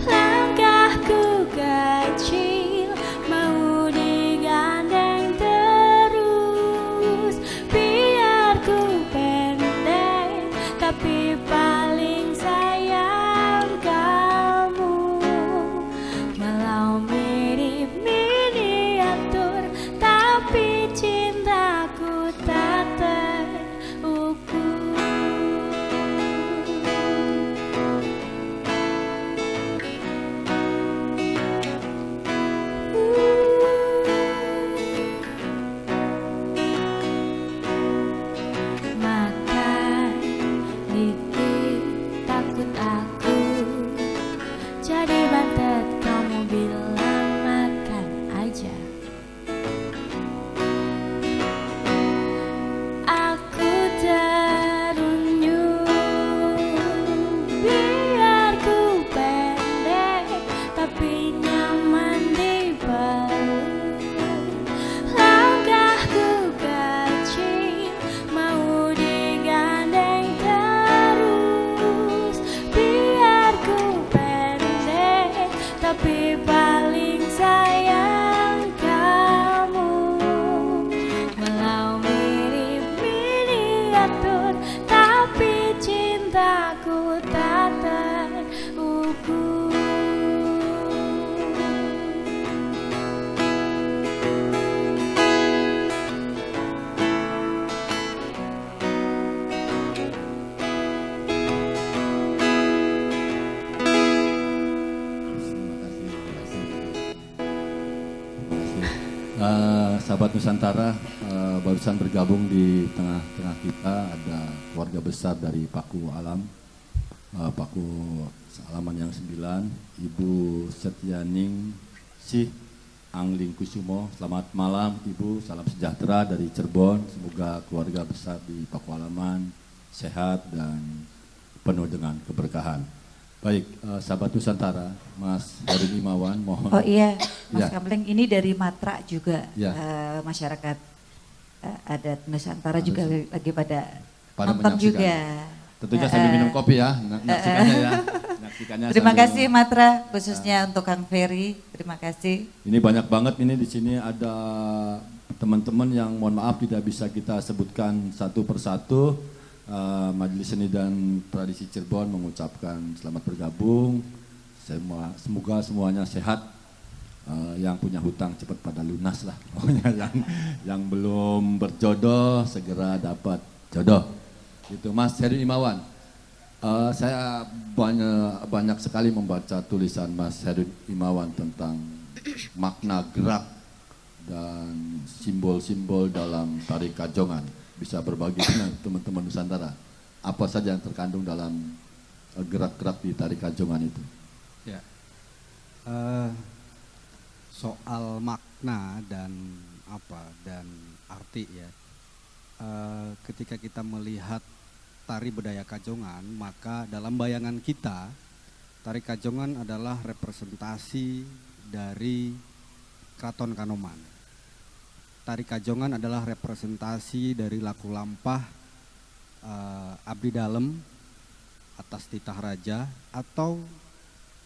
Speaker 1: langkahku kecil mau digandeng terus, biar ku pendek tapi paling sayang kamu, walau mirip miniatur tapi cintaku tak terukur. Makan dikit takut aku jadi bantet kamu bilang makan aja. Aku terunyum, biar ku pendek tapi nyaman dipeluk, langkahku kecil mau digandeng terus, biar ku pendek tapi paling sayang kamu, walau mirip miniatur tapi cintaku tak terukur.
Speaker 6: Sahabat Nusantara, barusan bergabung di tengah-tengah kita ada keluarga besar dari Paku Alam, Paku Alaman yang 9, Ibu Setyaning Sih Angling Kusumo. Selamat malam Ibu, salam sejahtera dari Cirebon. Semoga keluarga besar di Paku Alaman sehat dan penuh dengan keberkahan. Baik, sahabat Nusantara, Mas Heri Limawan, mohon.
Speaker 3: Oh iya, Mas
Speaker 6: Ya.
Speaker 3: Kamling, ini dari Matra juga,
Speaker 6: Ya.
Speaker 3: Masyarakat adat Nusantara juga lagi pada
Speaker 6: Pada
Speaker 3: nonton
Speaker 6: menyaksikan.
Speaker 3: juga.
Speaker 6: Tentunya sambil minum kopi ya, nyaksikannya ya. Nyaksikannya
Speaker 3: Terima
Speaker 6: sambil
Speaker 3: kasih
Speaker 6: minum.
Speaker 3: Matra, khususnya untuk Kang Ferry, terima kasih.
Speaker 6: Ini banyak banget ini di sini ada teman-teman yang mohon maaf tidak bisa kita sebutkan satu persatu. Majelis Seni dan Tradisi Cirebon mengucapkan selamat bergabung. Semoga semuanya sehat. Yang punya hutang cepat pada lunas lah. Pokoknya yang belum berjodoh segera dapat jodoh. Itu Mas Heri Imawan. Saya banyak sekali membaca tulisan Mas Heri Imawan tentang makna gerak dan simbol-simbol dalam tari Kajongan. Bisa berbagi dengan teman-teman Nusantara. Apa saja yang terkandung dalam gerak-gerak di tari Kajongan itu?
Speaker 2: Ya. Soal makna dan arti ya. Ketika kita melihat tari budaya Kajongan, maka dalam bayangan kita tari Kajongan adalah representasi dari Keraton Kanoman. Tari Kajongan adalah representasi dari laku lampah abdi dalem atas titah raja atau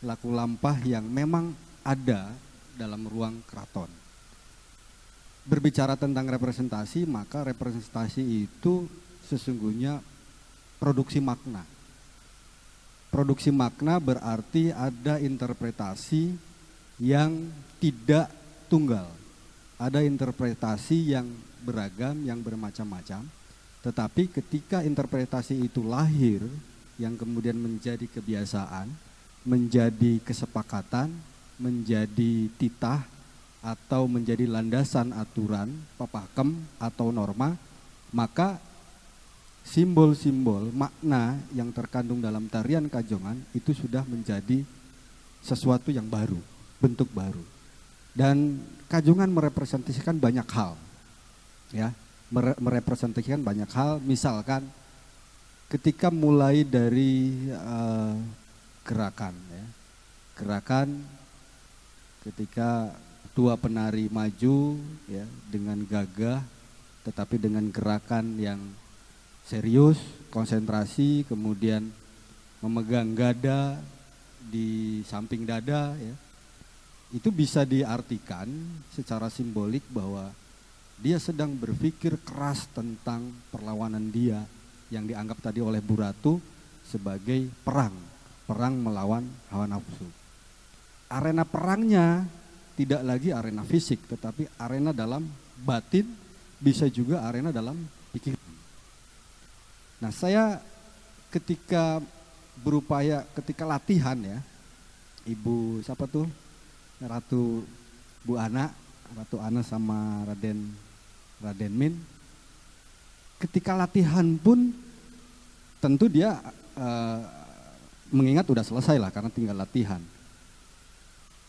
Speaker 2: laku lampah yang memang ada dalam ruang keraton. Berbicara tentang representasi, maka representasi itu sesungguhnya produksi makna. Produksi makna berarti ada interpretasi yang tidak tunggal. Ada interpretasi yang beragam, yang bermacam-macam. Tetapi ketika interpretasi itu lahir, yang kemudian menjadi kebiasaan, menjadi kesepakatan, menjadi titah atau menjadi landasan aturan, papakem atau norma, maka simbol-simbol makna yang terkandung dalam tarian Kajongan itu sudah menjadi sesuatu yang baru, bentuk baru. Dan Kajongan merepresentasikan banyak hal, ya, merepresentasikan banyak hal. Misalkan ketika mulai dari gerakan, ya, gerakan ketika dua penari maju ya dengan gagah tetapi dengan gerakan yang serius, konsentrasi, kemudian memegang gada di samping dada ya. Itu bisa diartikan secara simbolik bahwa dia sedang berpikir keras tentang perlawanan dia yang dianggap tadi oleh Bu Ratu sebagai perang melawan hawa nafsu. Arena perangnya tidak lagi arena fisik, tetapi arena dalam batin, bisa juga arena dalam pikiran. Nah, saya ketika ketika latihan ya, Ibu siapa tuh? Ratu Ana sama Raden Min. Ketika latihan pun tentu dia mengingat udah selesai lah karena tinggal latihan.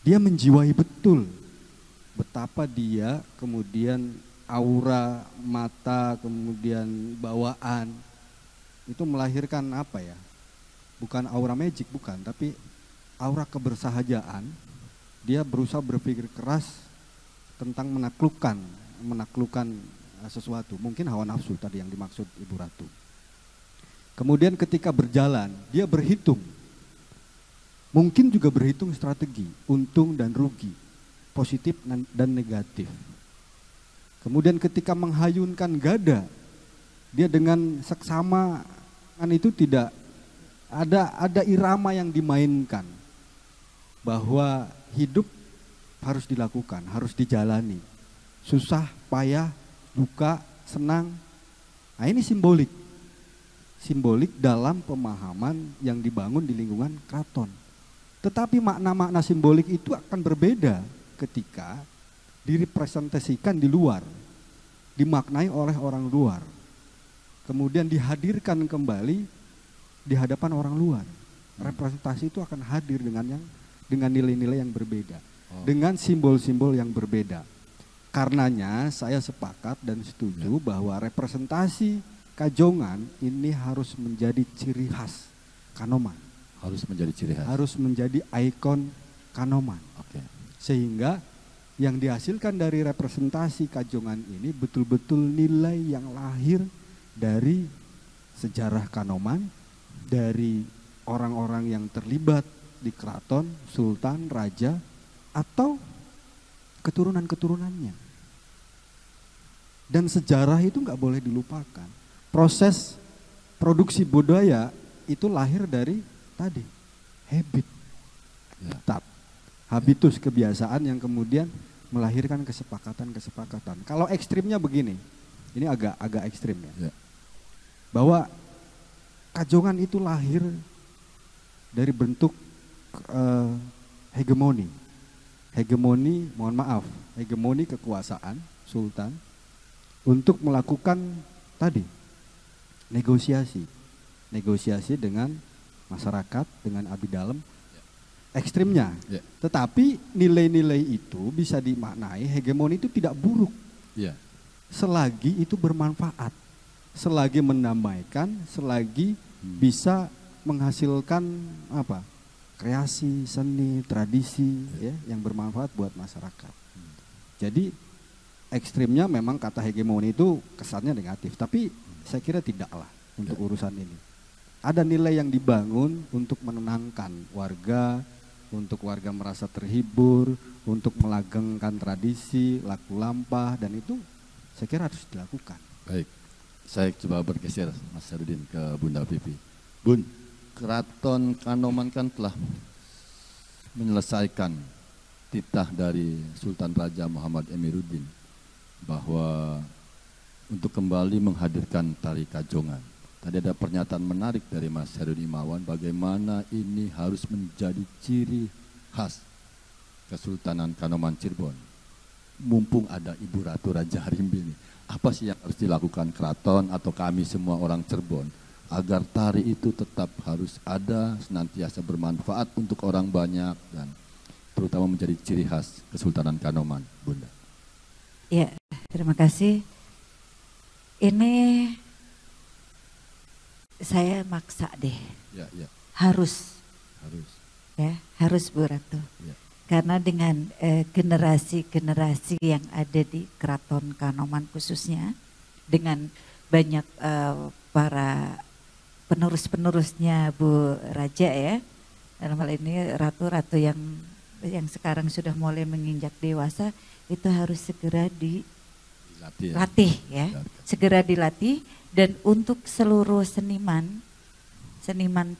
Speaker 2: Dia menjiwai betul betapa dia kemudian aura mata, kemudian bawaan itu melahirkan apa ya? Bukan aura magic, bukan, tapi aura kebersahajaan. Dia berusaha berpikir keras tentang menaklukkan sesuatu, mungkin hawa nafsu tadi yang dimaksud Ibu Ratu. Kemudian ketika berjalan, dia berhitung. Mungkin juga berhitung strategi, untung dan rugi, positif dan negatif. Kemudian ketika menghayunkan gada, dia dengan seksama kan itu tidak ada irama yang dimainkan. Bahwa hidup harus dilakukan, harus dijalani. Susah, payah, duka, senang. Nah, ini simbolik. Simbolik dalam pemahaman yang dibangun di lingkungan keraton. Tetapi makna-makna simbolik itu akan berbeda ketika direpresentasikan di luar, dimaknai oleh orang luar, kemudian dihadirkan kembali di hadapan orang luar. Representasi itu akan hadir dengan nilai-nilai yang berbeda, dengan simbol-simbol yang berbeda. Karenanya saya sepakat dan setuju bahwa representasi Kajongan ini harus menjadi ciri khas Kanoman.
Speaker 6: Harus menjadi ciri khas.
Speaker 2: Harus menjadi ikon Kanoman.
Speaker 6: Oke.
Speaker 2: Sehingga yang dihasilkan dari representasi Kajongan ini betul-betul nilai yang lahir dari sejarah Kanoman, dari orang-orang yang terlibat di keraton, sultan, raja, atau keturunan-keturunannya. Dan sejarah itu nggak boleh dilupakan. Proses produksi budaya itu lahir dari tadi habit, habitus, kebiasaan yang kemudian melahirkan kesepakatan. Kalau ekstrimnya begini, ini agak ekstrim ya. Bahwa Kajongan itu lahir dari bentuk hegemoni, hegemoni kekuasaan sultan untuk melakukan tadi negosiasi dengan masyarakat, dengan abdi dalam, ekstrimnya. Tetapi nilai-nilai itu bisa dimaknai hegemoni itu tidak buruk, selagi itu bermanfaat, selagi mendamaikan, selagi bisa menghasilkan apa? Kreasi, seni, tradisi ya, yang bermanfaat buat masyarakat. Jadi ekstrimnya memang kata hegemoni itu kesannya negatif, tapi saya kira tidaklah untuk urusan ini. Ada nilai yang dibangun untuk menenangkan warga, untuk warga merasa terhibur, untuk melanggengkan tradisi, laku lampah, dan itu saya kira harus dilakukan.
Speaker 6: Baik, saya coba bergeser Mas Herudin ke Bunda Vivi. Bun, Keraton Kanoman kan telah menyelesaikan titah dari Sultan Raja Muhammad Emiruddin bahwa untuk kembali menghadirkan tari Kajongan. Tadi ada pernyataan menarik dari Mas Herudin Imawan bagaimana ini harus menjadi ciri khas Kesultanan Kanoman Cirebon. Mumpung ada Ibu Ratu Raja Harimbi ini, apa sih yang harus dilakukan keraton atau kami semua orang Cirebon agar tari itu tetap harus ada, senantiasa bermanfaat untuk orang banyak dan terutama menjadi ciri khas Kesultanan Kanoman, Bunda.
Speaker 3: Ya, terima kasih. Ini saya maksa deh. Harus. Ya, harus Bu Ratu. Karena dengan generasi-generasi yang ada di Keraton Kanoman khususnya, dengan banyak para penerus-penerusnya Bu Raja ya, dalam hal ini ratu-ratu yang sekarang sudah mulai menginjak dewasa, itu harus segera dilatih ya, segera dilatih. Dan untuk seluruh seniman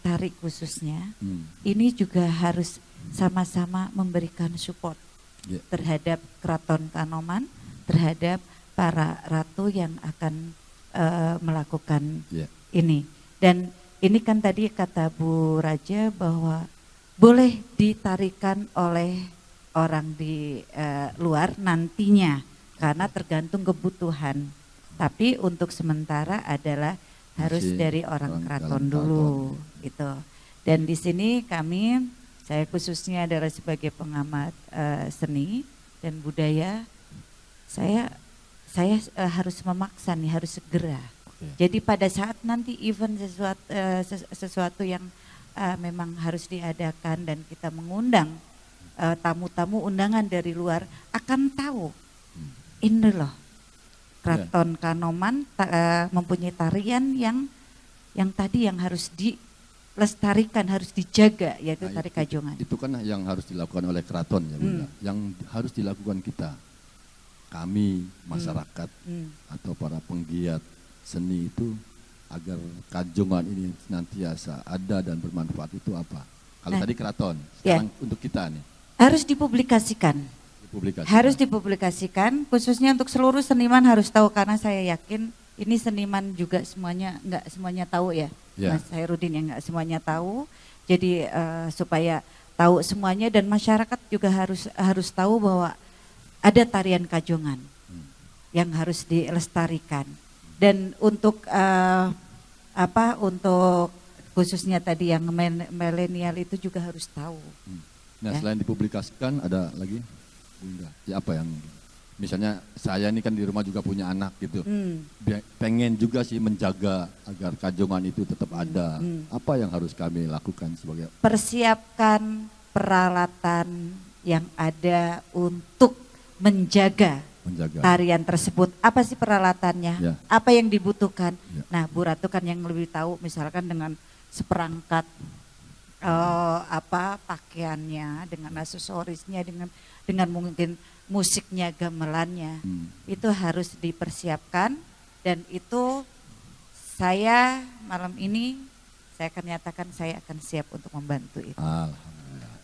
Speaker 3: tari khususnya, ini juga harus sama-sama memberikan support terhadap Keraton Kanoman, terhadap para ratu yang akan melakukan ini. Dan ini kan tadi kata Bu Raja bahwa boleh ditarikan oleh orang di luar nantinya karena tergantung kebutuhan. Tapi untuk sementara adalah harus dari orang keraton dulu gitu. Dan di sini saya khususnya adalah sebagai pengamat seni dan budaya, saya harus memaksa nih, harus segera. Jadi pada saat nanti event sesuatu yang memang harus diadakan dan kita mengundang tamu-tamu undangan dari luar akan tahu ini loh Keraton Kanoman mempunyai tarian yang tadi yang harus dilestarikan, harus dijaga, yaitu tari Kajongan.
Speaker 6: Itu kan yang harus dilakukan oleh keraton ya Bunda. Yang harus dilakukan kita, kami masyarakat atau para penggiat seni itu agar Kajongan ini senantiasa ada dan bermanfaat itu apa? Kalau tadi keraton, sekarang untuk kita nih.
Speaker 3: Harus dipublikasikan. Harus dipublikasikan, khususnya untuk seluruh seniman harus tahu, karena saya yakin ini seniman juga nggak semuanya tahu ya, Mas Hairudin, yang nggak semuanya tahu. Jadi supaya tahu semuanya dan masyarakat juga harus tahu bahwa ada tarian Kajongan yang harus dilestarikan. Dan untuk untuk khususnya tadi yang milenial itu juga harus tahu.
Speaker 6: Nah selain dipublikasikan ada lagi? Bunda, ya apa yang misalnya saya ini kan di rumah juga punya anak gitu, pengen juga sih menjaga agar Kajongan itu tetap ada. Apa yang harus kami lakukan sebagai?
Speaker 3: Persiapkan peralatan yang ada untuk menjaga tarian tersebut. Apa sih peralatannya? Apa yang dibutuhkan? Nah, Bu Ratu kan yang lebih tahu, misalkan dengan seperangkat pakaiannya, dengan aksesorisnya, dengan mungkin musiknya, gamelannya, itu harus dipersiapkan. Dan itu saya malam ini saya akan nyatakan saya akan siap untuk membantu itu.
Speaker 6: Alhamdulillah.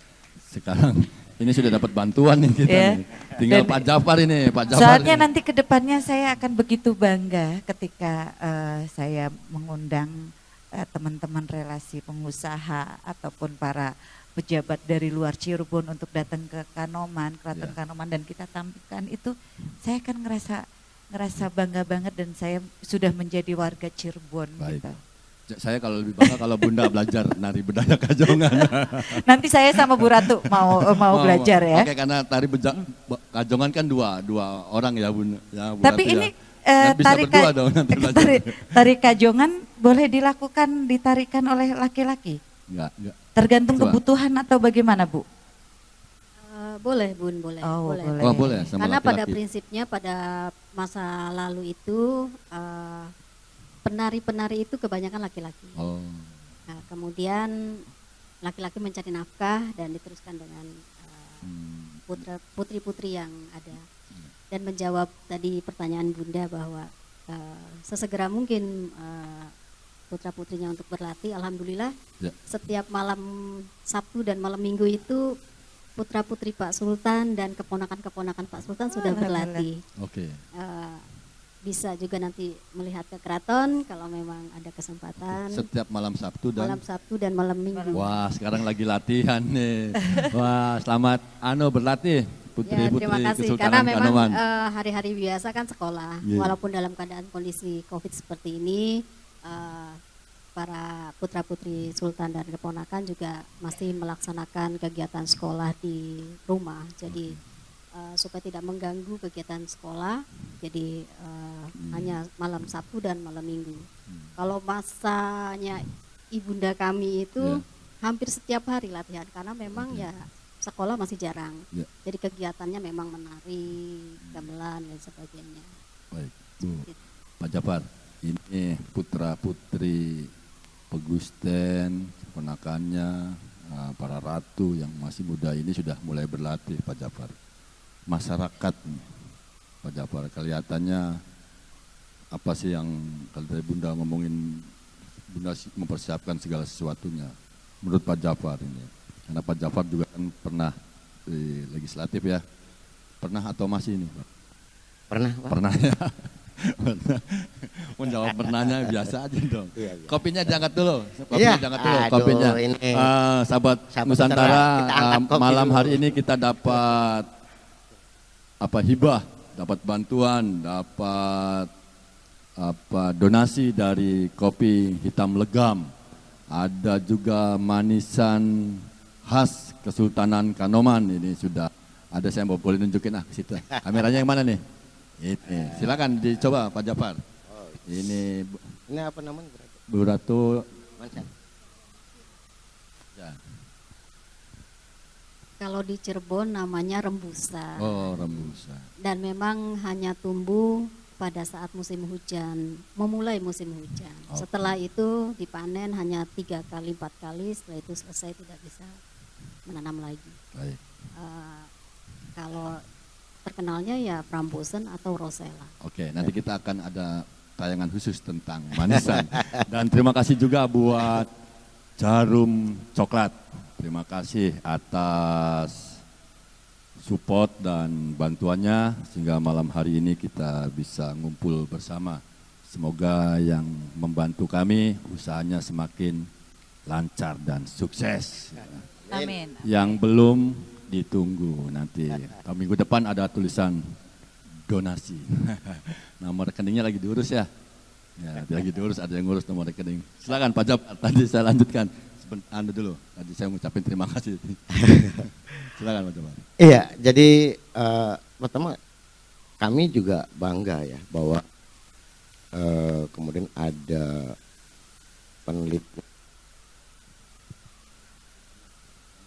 Speaker 6: Sekarang ini sudah dapat bantuan nih kita nih. Tinggal Pak Jafar ini, Pak Jafar.
Speaker 3: Soalnya
Speaker 6: ini.
Speaker 3: nanti ke depannya saya akan begitu bangga ketika saya mengundang teman-teman relasi pengusaha ataupun para pejabat dari luar Cirebon untuk datang ke Kanoman, Keraton Kanoman, dan kita tampilkan itu, saya akan ngerasa bangga banget dan saya sudah menjadi warga Cirebon.
Speaker 6: Baik.
Speaker 3: Gitu.
Speaker 6: Saya kalau lebih bangga kalau Bunda belajar nari budaya Kajongan.
Speaker 3: Nanti saya sama Bu Ratu mau belajar ya.
Speaker 6: Oke, karena tari Kajongan kan dua orang ya Bunda. Ya, Bu
Speaker 3: Tapi
Speaker 6: Ratu
Speaker 3: ini
Speaker 6: ya.
Speaker 3: tari Kajongan boleh dilakukan, ditarikan oleh laki-laki?
Speaker 6: Enggak.
Speaker 3: Tergantung kebutuhan atau bagaimana, Bu?
Speaker 4: Boleh Bun, boleh.
Speaker 3: Boleh.
Speaker 6: Oh boleh. Sama
Speaker 4: Karena
Speaker 6: laki-laki.
Speaker 4: pada prinsipnya pada masa lalu itu penari-penari itu kebanyakan laki-laki.
Speaker 6: Oh.
Speaker 4: Nah, kemudian laki-laki mencari nafkah dan diteruskan dengan putri-putri yang ada. Dan menjawab tadi pertanyaan Bunda bahwa sesegera mungkin putra-putrinya untuk berlatih. Alhamdulillah setiap malam Sabtu dan malam Minggu itu putra-putri Pak Sultan dan keponakan-keponakan Pak Sultan sudah berlatih.
Speaker 6: Oke.
Speaker 4: Bisa juga nanti melihat ke keraton kalau memang ada kesempatan.
Speaker 6: Setiap malam Sabtu
Speaker 4: dan malam Minggu.
Speaker 6: Wah, sekarang lagi latihan nih. Wah, selamat berlatih putri-putri
Speaker 4: terima kasih.
Speaker 6: Kesultanan
Speaker 4: Karena memang
Speaker 6: Kanoman.
Speaker 4: hari-hari biasa kan sekolah. Walaupun dalam keadaan kondisi Covid seperti ini, para putra-putri Sultan dan keponakan juga masih melaksanakan kegiatan sekolah di rumah. Jadi supaya tidak mengganggu kegiatan sekolah, jadi hanya malam Sabtu dan malam Minggu. Kalau masanya ibunda kami itu hampir setiap hari latihan, karena memang ya sekolah masih jarang. Jadi kegiatannya memang menari, gamelan dan sebagainya.
Speaker 6: Baik, Pak Jafar, ini putra-putri Pegusten, keponakannya, para ratu yang masih muda ini sudah mulai berlatih, Pak Jafar. Masyarakat, Pak Jafar, kelihatannya apa sih yang kalau dari Bunda ngomongin, Bunda mempersiapkan segala sesuatunya. Menurut Pak Jafar ini, karena Pak Jafar juga kan pernah di legislatif ya, pernah atau masih ini, Pak?
Speaker 5: Pernah, Pak.
Speaker 6: Pernah ya. Menjawab pernahnya biasa aja dong. Kopinya diangkat dulu. Kopinya. Sahabat Nusantara, malam hari ini kita dapat hibah, dapat bantuan, dapat donasi dari kopi hitam legam. Ada juga manisan khas Kesultanan Kanoman, ini sudah ada, saya boleh nunjukin ke situ. Kameranya yang mana nih? Ini, silakan dicoba Pak Jafar. Ini
Speaker 5: apa namanya?
Speaker 6: Bu Ratu. Ya.
Speaker 4: Kalau di Cirebon namanya rembusa.
Speaker 6: Oh, rembusa.
Speaker 4: Dan memang hanya tumbuh pada saat musim hujan, memulai musim hujan. Setelah itu dipanen hanya 3 kali, 4 kali, setelah itu selesai tidak bisa menanam lagi.
Speaker 6: Baik.
Speaker 4: Kalau terkenalnya ya Frambozen atau Rosella.
Speaker 6: Oke, nanti kita akan ada tayangan khusus tentang manisan. Dan terima kasih juga buat Jarum Coklat. Terima kasih atas support dan bantuannya sehingga malam hari ini kita bisa ngumpul bersama. Semoga yang membantu kami usahanya semakin lancar dan sukses.
Speaker 3: Amin.
Speaker 6: Yang belum ditunggu nanti. Minggu depan ada tulisan donasi. Nomor rekeningnya lagi diurus ya. Lagi diurus, ada yang ngurus nomor rekening. Silakan Pak Jafar, tadi saya lanjutkan. Anda dulu, tadi saya ngucapin terima kasih. Silakan Pak Jafar.
Speaker 5: Iya, jadi pertama kami juga bangga ya bahwa kemudian ada peneliti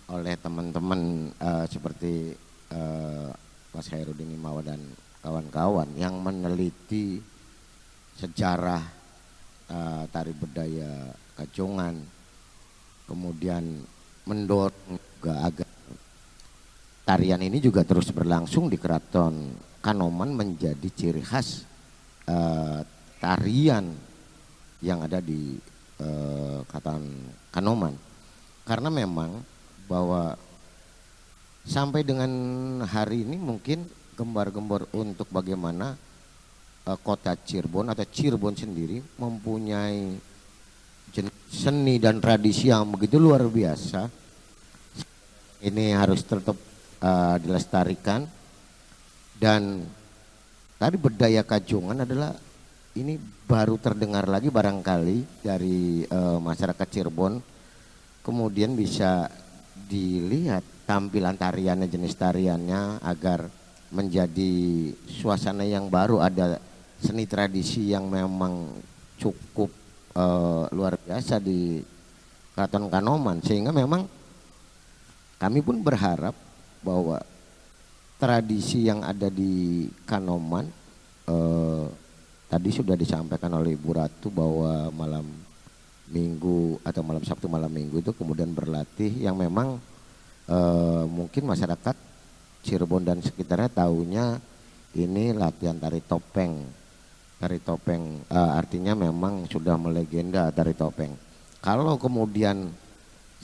Speaker 5: oleh teman-teman seperti Mas Hairudin Imawa dan kawan-kawan yang meneliti sejarah tari budaya Kajongan, kemudian mendorong juga agar tarian ini juga terus berlangsung di Keraton Kanoman menjadi ciri khas tarian yang ada di Keraton Kanoman. Karena memang bahwa sampai dengan hari ini mungkin gembar-gembor untuk bagaimana kota Cirebon atau Cirebon sendiri mempunyai seni dan tradisi yang begitu luar biasa. Ini harus tetap dilestarikan. Dan tadi budaya Kajongan adalah ini baru terdengar lagi barangkali dari masyarakat Cirebon. Kemudian bisa dilihat tampilan tariannya, jenis tariannya agar menjadi suasana yang baru, ada seni tradisi yang memang cukup luar biasa di Keraton Kanoman, sehingga memang kami pun berharap bahwa tradisi yang ada di Kanoman tadi sudah disampaikan oleh Ibu Ratu bahwa malam Minggu atau malam Sabtu malam Minggu itu kemudian berlatih yang memang mungkin masyarakat Cirebon dan sekitarnya tahunya ini latihan tari topeng. Tari topeng artinya memang sudah melegenda tari topeng. Kalau kemudian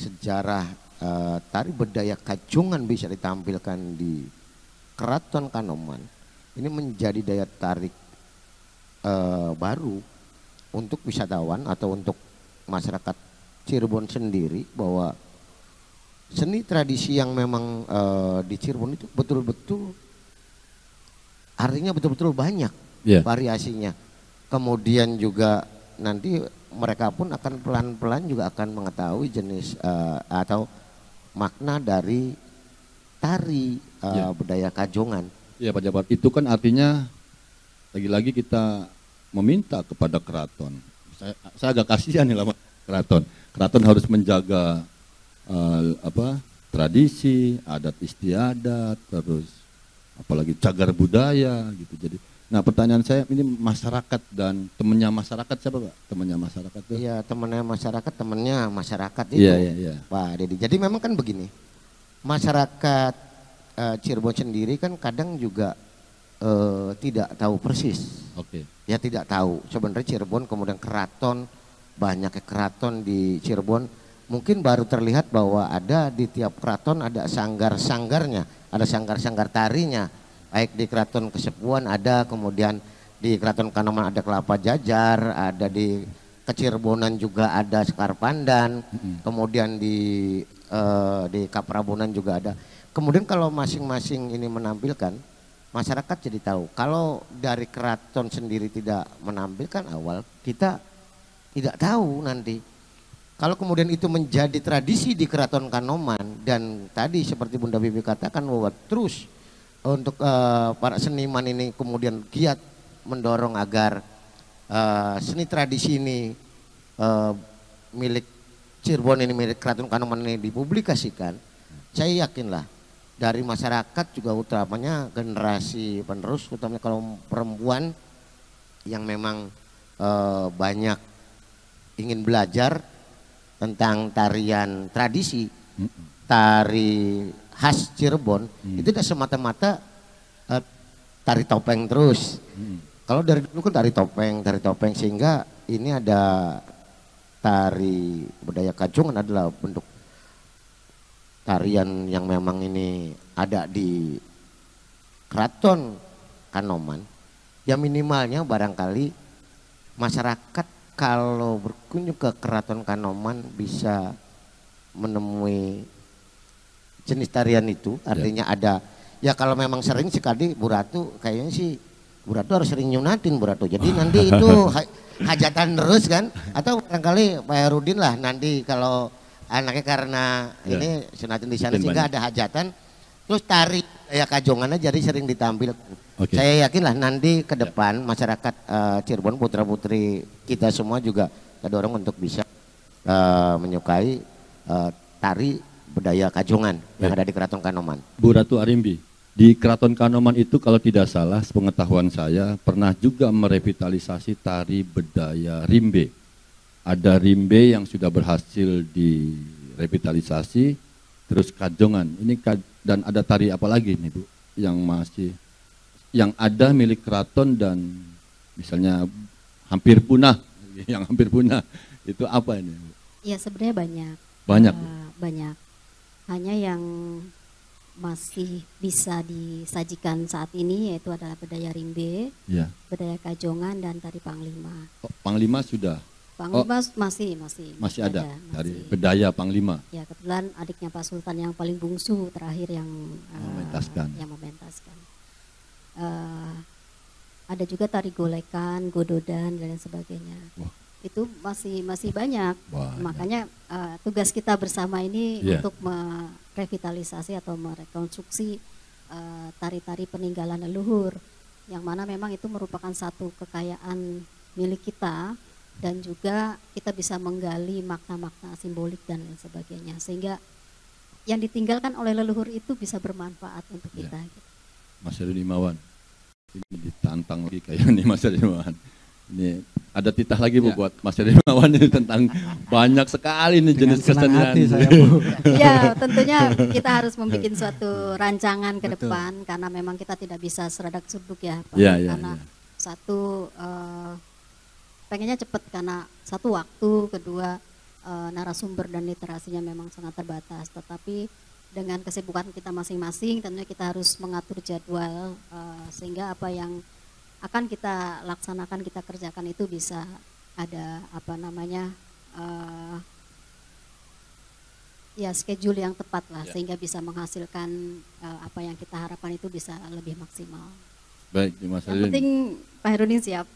Speaker 5: sejarah tari budaya Kajongan bisa ditampilkan di Keraton Kanoman, ini menjadi daya tarik baru untuk wisatawan atau untuk masyarakat Cirebon sendiri, bahwa seni tradisi yang memang di Cirebon itu betul-betul artinya betul-betul banyak variasinya. Kemudian juga nanti mereka pun akan pelan-pelan juga akan mengetahui jenis atau makna dari tari budaya Kajongan.
Speaker 6: Ya Pak Jabat, itu kan artinya lagi-lagi kita meminta kepada keraton. Saya agak kasihan nih lama keraton. Keraton harus menjaga tradisi, adat istiadat, terus apalagi cagar budaya gitu. Jadi, nah pertanyaan saya ini masyarakat dan temannya masyarakat siapa Pak? Temannya masyarakat tuh?
Speaker 5: Iya, temannya masyarakat itu.
Speaker 6: Iya.
Speaker 5: Pak Dedi. Jadi memang kan begini, masyarakat Cirebon sendiri kan kadang juga tidak tahu persis.
Speaker 6: Oke.
Speaker 5: Ya tidak tahu. Sebenarnya Cirebon kemudian keraton, banyaknya keraton di Cirebon. Mungkin baru terlihat bahwa ada di tiap keraton ada sanggar-sanggarnya, ada sanggar-sanggar tarinya. Baik di Keraton Kesepuan ada, kemudian di Keraton Kanoman ada Kelapa Jajar, ada di Kecirebonan juga ada Sekar Pandan, kemudian di Kaprabonan juga ada. Kemudian kalau masing-masing ini menampilkan, masyarakat jadi tahu. Kalau dari keraton sendiri tidak menampilkan awal, kita tidak tahu nanti. Kalau kemudian itu menjadi tradisi di Keraton Kanoman, dan tadi seperti Bunda Bibi katakan bahwa terus untuk para seniman ini kemudian giat mendorong agar seni tradisi ini milik Cirebon ini, milik Keraton Kanoman ini dipublikasikan, saya yakinlah dari masyarakat juga utamanya generasi penerus, utamanya kalau perempuan yang memang banyak ingin belajar tentang tarian tradisi, tari khas Cirebon, itu tidak semata-mata tari topeng terus. Kalau dari dulu kan tari topeng, sehingga ini ada tari budaya Kajongan adalah bentuk tarian yang memang ini ada di Keraton Kanoman. Ya minimalnya barangkali masyarakat kalau berkunjung ke Keraton Kanoman bisa menemui jenis tarian itu, artinya ada. Ya kalau memang sering sekali Bu Ratu, kayaknya sih Bu Ratu harus sering nyunatin Bu Ratu. Jadi nanti itu hajatan terus kan, atau barangkali Pak Herudin lah nanti kalau anaknya karena ini sunatin di sana sehingga ada hajatan, terus tari ya Kajongannya jadi sering ditampil. Saya yakin lah nanti ke depan masyarakat Cirebon, putra putri kita semua juga kita dorong untuk bisa menyukai tari budaya Kajongan yang ada di Keraton Kanoman.
Speaker 6: Bu Ratu Arimbi, di Keraton Kanoman itu kalau tidak salah sepengetahuan saya pernah juga merevitalisasi tari budaya rimbe. Ada rimbe yang sudah berhasil revitalisasi, terus Kajongan. Ini dan ada tari apa lagi nih Bu yang ada milik keraton dan misalnya hampir punah, yang hampir punah itu apa ini Bu?
Speaker 4: Ya sebenarnya banyak.
Speaker 6: Banyak.
Speaker 4: Banyak. Hanya yang masih bisa disajikan saat ini yaitu adalah bedaya rimbe,
Speaker 6: ya.
Speaker 4: Bedaya Kajongan dan tari Panglima.
Speaker 6: Oh, Panglima sudah.
Speaker 4: Panglima masih
Speaker 6: ada dari
Speaker 4: masih.
Speaker 6: bedaya Panglima.
Speaker 4: Ya kebetulan adiknya Pak Sultan yang paling bungsu terakhir yang
Speaker 6: mementaskan.
Speaker 4: Ada juga tari golekan, gododan dan lain sebagainya.
Speaker 6: Wah.
Speaker 4: Itu masih banyak. Makanya tugas kita bersama ini untuk merevitalisasi atau merekonstruksi tari-tari peninggalan leluhur yang mana memang itu merupakan satu kekayaan milik kita dan juga kita bisa menggali makna-makna simbolik dan lain sebagainya sehingga yang ditinggalkan oleh leluhur itu bisa bermanfaat untuk kita.
Speaker 6: Mas Heri Imawan, ini ditantang lagi kayak nih Mas Heri Imawan. Ini ada titah lagi Bu buat Mas Heri Imawan ini tentang banyak sekali nih jenis kesenian.
Speaker 4: Ya tentunya kita harus membuat suatu rancangan ke depan karena memang kita tidak bisa seradak suduk ya Pak. Karena satu pengennya cepat karena satu waktu, kedua narasumber dan literasinya memang sangat terbatas. Tetapi dengan kesibukan kita masing-masing tentunya kita harus mengatur jadwal sehingga apa yang akan kita laksanakan, kita kerjakan itu bisa ada schedule yang tepat lah sehingga bisa menghasilkan apa yang kita harapkan itu bisa lebih maksimal.
Speaker 6: Baik, Mas Heri.
Speaker 4: Yang penting Pak Herudin siap.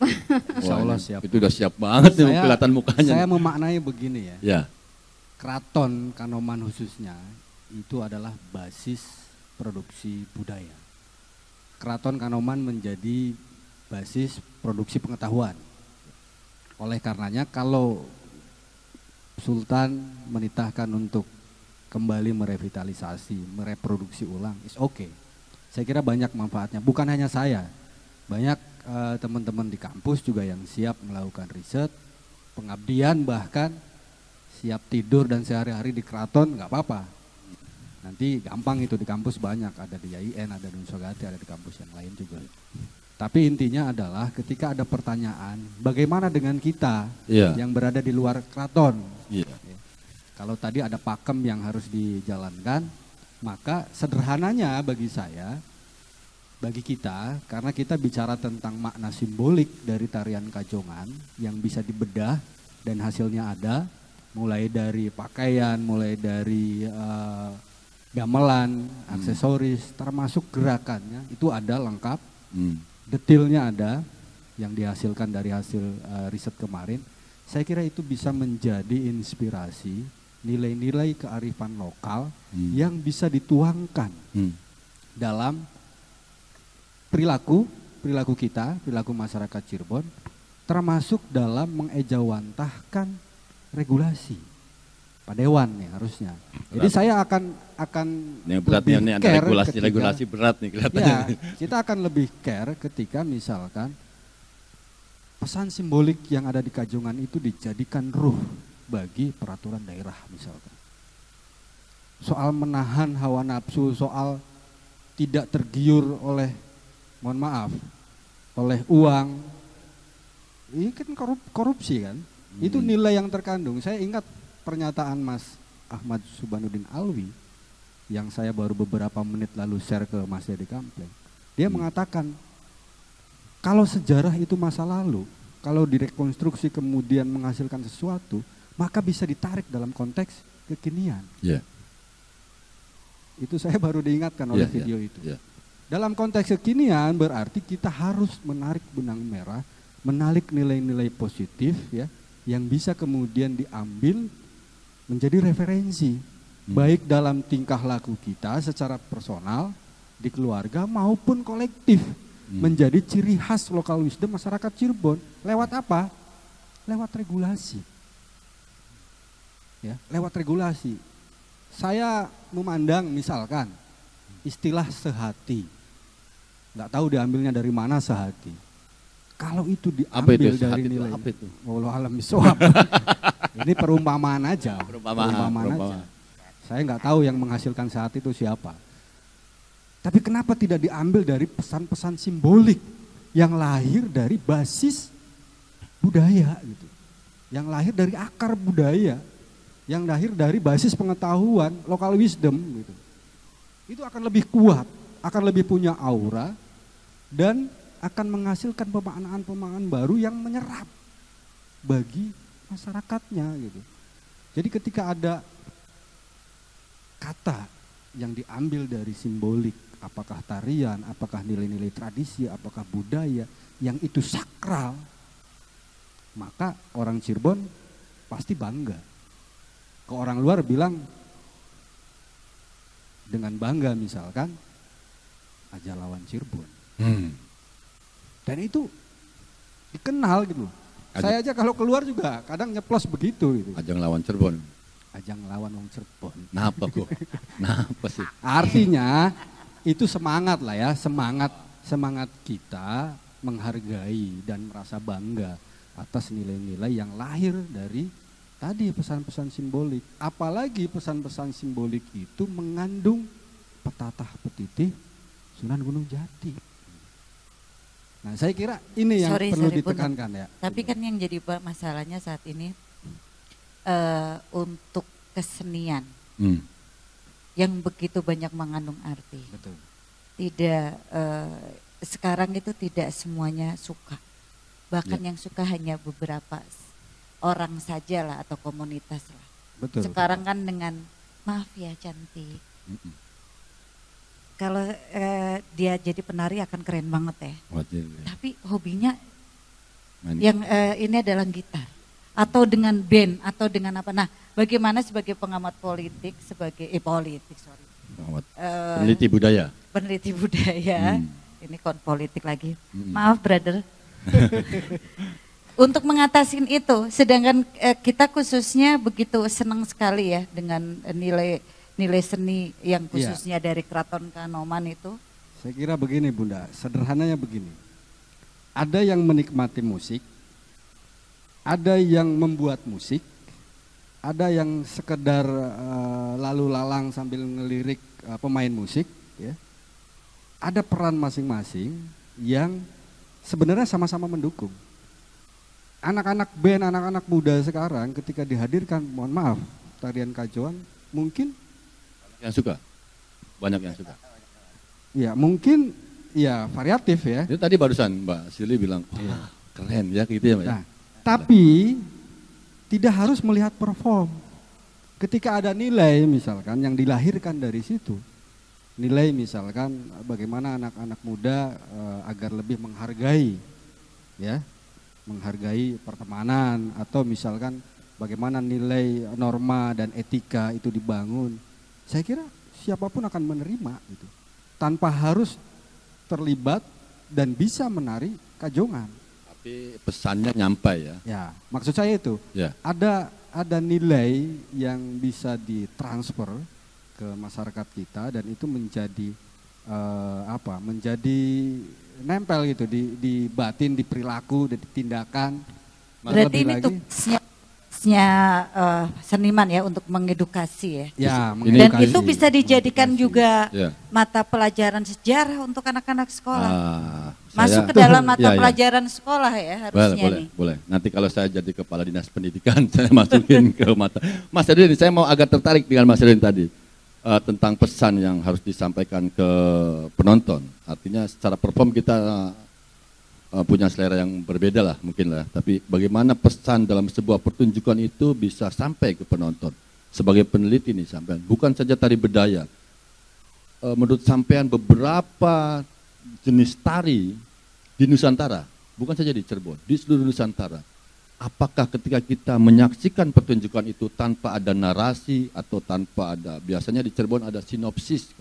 Speaker 2: Insya Allah siap.
Speaker 6: Itu udah siap banget nih kelihatan mukanya.
Speaker 2: Saya memaknai begini ya.
Speaker 6: Ya.
Speaker 2: Keraton Kanoman khususnya itu adalah basis produksi budaya. Keraton Kanoman menjadi basis produksi pengetahuan. Oleh karenanya kalau Sultan menitahkan untuk kembali merevitalisasi, mereproduksi ulang, is okay. Saya kira banyak manfaatnya, bukan hanya saya, banyak teman-teman di kampus juga yang siap melakukan riset, pengabdian bahkan siap tidur dan sehari-hari di keraton nggak apa-apa. Nanti gampang itu di kampus banyak, ada di IAIN, ada di Unsogati, ada di kampus yang lain juga. Tapi intinya adalah ketika ada pertanyaan, bagaimana dengan kita yang berada di luar keraton? Kalau tadi ada pakem yang harus dijalankan, maka sederhananya bagi saya, bagi kita, karena kita bicara tentang makna simbolik dari tarian Kajongan yang bisa dibedah dan hasilnya ada, mulai dari pakaian, mulai dari gamelan, aksesoris, termasuk gerakannya, itu ada lengkap, detailnya ada yang dihasilkan dari hasil riset kemarin. Saya kira itu bisa menjadi inspirasi, nilai-nilai kearifan lokal yang bisa dituangkan dalam perilaku kita, perilaku masyarakat Cirebon, termasuk dalam mengejawantahkan regulasi Padewan nih harusnya. Jadi saya akan
Speaker 6: yang beratnya ini ada regulasi berat nih kelihatannya.
Speaker 2: Ya, kita akan lebih care ketika misalkan pesan simbolik yang ada di Kajongan itu dijadikan ruh bagi peraturan daerah misalkan. Soal menahan hawa nafsu, soal tidak tergiur oleh, mohon maaf, oleh uang. Ini kan korupsi kan. Itu nilai yang terkandung. Saya ingat pernyataan Mas Ahmad Subanuddin Alwi yang saya baru beberapa menit lalu share ke Mas Dede Kampleng. Dia mengatakan kalau sejarah itu masa lalu, kalau direkonstruksi kemudian menghasilkan sesuatu, maka bisa ditarik dalam konteks kekinian. Itu saya baru diingatkan oleh video itu. Dalam konteks kekinian berarti kita harus menarik benang merah, menarik nilai-nilai positif ya, yang bisa kemudian diambil menjadi referensi, baik dalam tingkah laku kita secara personal, di keluarga maupun kolektif, menjadi ciri khas lokal wisdom masyarakat Cirebon. Lewat apa? Lewat regulasi. Ya, lewat regulasi. Saya memandang misalkan istilah sehati, nggak tahu diambilnya dari mana sehati. Kalau itu
Speaker 6: Apa itu
Speaker 2: diambil
Speaker 6: sihat
Speaker 2: dari
Speaker 6: itu?
Speaker 2: nilai,
Speaker 6: Apa itu?
Speaker 2: wallahu alam bisawab. Ini perumpamaan aja.
Speaker 6: Perumpamaan.
Speaker 2: Aja. Saya nggak tahu yang menghasilkan sehat itu siapa. Tapi kenapa tidak diambil dari pesan-pesan simbolik yang lahir dari basis budaya gitu. Yang lahir dari akar budaya, yang lahir dari basis pengetahuan, local wisdom gitu. Itu akan lebih kuat, akan lebih punya aura dan akan menghasilkan pemaknaan-pemaknaan baru yang menyerap bagi masyarakatnya gitu. Jadi ketika ada kata yang diambil dari simbolik, apakah tarian, apakah nilai-nilai tradisi, apakah budaya yang itu sakral, maka orang Cirebon pasti bangga. Ke orang luar bilang dengan bangga misalkan Aja Lawan Cirebon. Dan itu dikenal gitu. Saya aja kalau keluar juga kadang nyeplos begitu gitu.
Speaker 6: Ajang lawan Cirebon.
Speaker 2: Ajang lawan wong Cirebon.
Speaker 6: Kenapa kok? Kenapa sih?
Speaker 2: Artinya itu semangat lah ya, semangat kita menghargai dan merasa bangga atas nilai-nilai yang lahir dari tadi pesan-pesan simbolik. Apalagi pesan-pesan simbolik itu mengandung petatah petitih Sunan Gunung Jati. Nah saya kira ini yang perlu ditekankan ya.
Speaker 3: Tapi kan yang jadi masalahnya saat ini untuk kesenian yang begitu banyak mengandung arti.
Speaker 2: Betul.
Speaker 3: Tidak sekarang itu tidak semuanya suka. Bahkan yang suka hanya beberapa orang saja lah atau komunitas lah.
Speaker 2: Betul.
Speaker 3: Sekarang kan dengan maaf ya cantik. Kalau dia jadi penari akan keren banget ya. Tapi hobinya yang ini adalah gitar atau dengan band atau dengan apa. Nah, bagaimana sebagai pengamat politik,
Speaker 6: peneliti budaya.
Speaker 3: Peneliti budaya. Ini politik lagi. Maaf brother. Untuk mengatasi itu, sedangkan kita khususnya begitu senang sekali ya dengan nilai seni yang khususnya dari Keraton Kanoman itu?
Speaker 2: Saya kira begini Bunda, sederhananya begini. Ada yang menikmati musik, ada yang membuat musik, ada yang sekedar lalu lalang sambil ngelirik pemain musik. Ya. Ada peran masing-masing yang sebenarnya sama-sama mendukung. Anak-anak band, anak-anak muda sekarang ketika dihadirkan, mohon maaf, tarian kajoan mungkin
Speaker 6: yang suka, banyak yang suka.
Speaker 2: Ya mungkin ya variatif ya.
Speaker 6: Itu tadi barusan Mbak Sili bilang, keren ya gitu ya Mbak.
Speaker 2: Nah, tapi tidak harus melihat perform. Ketika ada nilai misalkan yang dilahirkan dari situ, nilai misalkan bagaimana anak-anak muda agar lebih menghargai, ya, menghargai pertemanan atau misalkan bagaimana nilai norma dan etika itu dibangun. Saya kira siapapun akan menerima itu tanpa harus terlibat dan bisa menari kajongan.
Speaker 6: Tapi pesannya nyampai ya.
Speaker 2: Ya, maksud saya itu ada nilai yang bisa ditransfer ke masyarakat kita dan itu menjadi menjadi nempel gitu di batin, di perilaku, di tindakan.
Speaker 3: Berarti ini tugasnya seniman ya untuk mengedukasi ya. Dan itu bisa dijadikan juga mata pelajaran sejarah untuk anak-anak sekolah. Masuk ke dalam mata pelajaran sekolah ya harusnya
Speaker 6: boleh. Nanti kalau saya jadi kepala dinas pendidikan saya masukin ke mata. Mas Edwin, saya mau agak tertarik dengan Mas Edwin tadi tentang pesan yang harus disampaikan ke penonton. Artinya secara perform kita punya selera yang berbeda lah mungkin lah, tapi bagaimana pesan dalam sebuah pertunjukan itu bisa sampai ke penonton. Sebagai peneliti nih sampean, bukan saja tari bedaya. Menurut sampean beberapa jenis tari di Nusantara, bukan saja di Cirebon, di seluruh Nusantara. Apakah ketika kita menyaksikan pertunjukan itu tanpa ada narasi atau tanpa ada, biasanya di Cirebon ada sinopsis,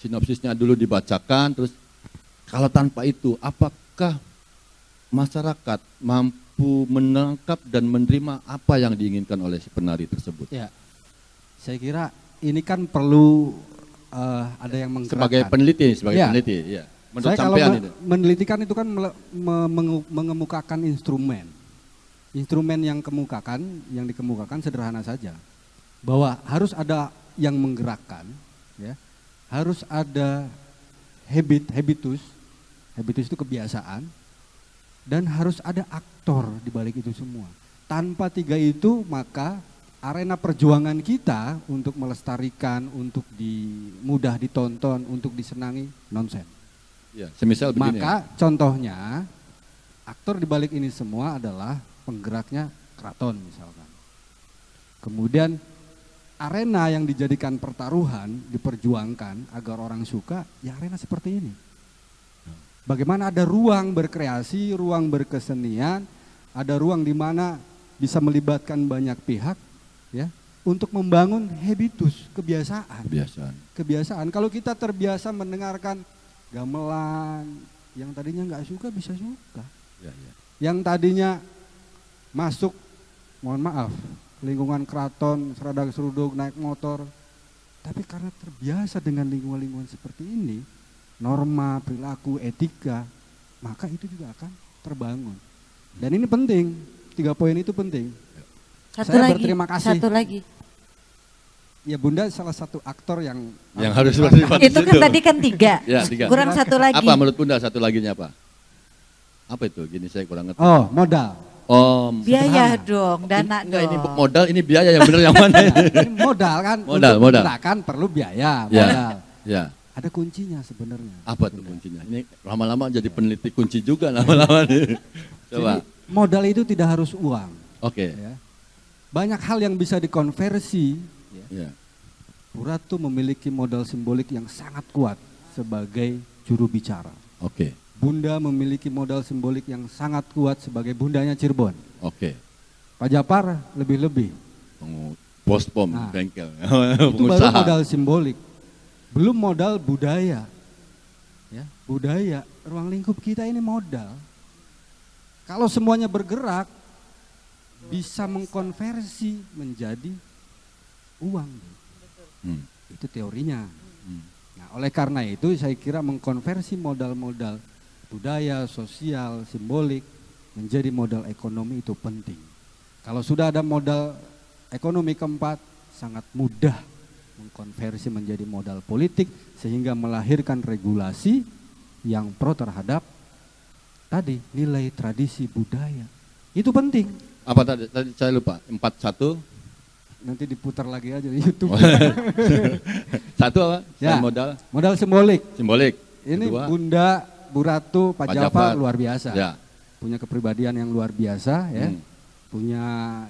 Speaker 6: sinopsisnya dulu dibacakan, terus kalau tanpa itu, apakah masyarakat mampu menangkap dan menerima apa yang diinginkan oleh si penari tersebut?
Speaker 2: Ya, saya kira ini kan perlu ada yang menggerakkan.
Speaker 6: Sebagai peneliti, ya. Menurut
Speaker 2: Saya kalau
Speaker 6: sampean itu.
Speaker 2: menelitikan itu kan mengemukakan instrumen. Instrumen yang dikemukakan sederhana saja. Bahwa harus ada yang menggerakkan, ya. Harus ada habitus itu kebiasaan, dan harus ada aktor di balik itu semua. Tanpa tiga itu maka arena perjuangan kita untuk melestarikan, untuk mudah ditonton, untuk disenangi, nonsen.
Speaker 6: Ya, semisal begini.
Speaker 2: Maka contohnya aktor di balik ini semua adalah penggeraknya keraton misalkan. Kemudian arena yang dijadikan pertaruhan, diperjuangkan agar orang suka, ya arena seperti ini. Bagaimana ada ruang berkreasi, ruang berkesenian, ada ruang di mana bisa melibatkan banyak pihak, ya, untuk membangun habitus, kebiasaan. Kalau kita terbiasa mendengarkan gamelan, yang tadinya nggak suka bisa suka. Yang tadinya masuk, mohon maaf, lingkungan keraton, seradak seruduk, naik motor, tapi karena terbiasa dengan lingkungan-lingkungan seperti ini, norma, perilaku, etika, maka itu juga akan terbangun. Dan ini penting, 3 poin itu penting. Saya berterima kasih.
Speaker 3: Satu lagi.
Speaker 2: Ya Bunda salah satu aktor yang
Speaker 6: harus berterima kasih.
Speaker 3: Itu kan tadi kan 3.
Speaker 6: Ya, 3.
Speaker 3: Kurang satu lagi.
Speaker 6: Apa menurut Bunda satu laginya apa? Apa itu? Gini saya kurang ngerti.
Speaker 2: Oh, modal.
Speaker 3: Biaya dong, dana
Speaker 6: enggak,
Speaker 3: dong.
Speaker 6: ini modal, ini biaya yang benar yang mana?
Speaker 2: Ini modal kan.
Speaker 6: Modal.
Speaker 2: Gerakan perlu biaya, modal.
Speaker 6: Ya.
Speaker 2: Ada kuncinya sebenarnya.
Speaker 6: Apa tuh kuncinya? Ini lama-lama jadi peneliti kunci juga lama-lama nih. Coba.
Speaker 2: Jadi, modal itu tidak harus uang.
Speaker 6: Oke.
Speaker 2: Ya. Banyak hal yang bisa dikonversi.
Speaker 6: Ya.
Speaker 2: Bu Ratu memiliki modal simbolik yang sangat kuat sebagai juru bicara.
Speaker 6: Oke.
Speaker 2: Bunda memiliki modal simbolik yang sangat kuat sebagai bundanya Cirebon.
Speaker 6: Oke.
Speaker 2: Pak Japar lebih-lebih.
Speaker 6: Bos pom, bengkel.
Speaker 2: Itu baru modal simbolik. Belum modal budaya. Ya, budaya, ruang lingkup kita ini modal. Kalau semuanya bergerak, bisa mengkonversi menjadi uang. Itu teorinya. Nah, oleh karena itu saya kira mengkonversi modal-modal budaya, sosial, simbolik menjadi modal ekonomi itu penting. Kalau sudah ada modal ekonomi keempat, sangat mudah mengkonversi menjadi modal politik sehingga melahirkan regulasi yang pro terhadap tadi nilai tradisi budaya. Itu penting.
Speaker 6: Apa tadi saya lupa? 41.
Speaker 2: Nanti diputar lagi aja di YouTube.
Speaker 6: Satu apa?
Speaker 2: Ya, modal simbolik. Ini
Speaker 6: Kedua,
Speaker 2: Bunda, Bu Ratu, Pak Japar luar biasa.
Speaker 6: Ya.
Speaker 2: Punya kepribadian yang luar biasa, ya. Punya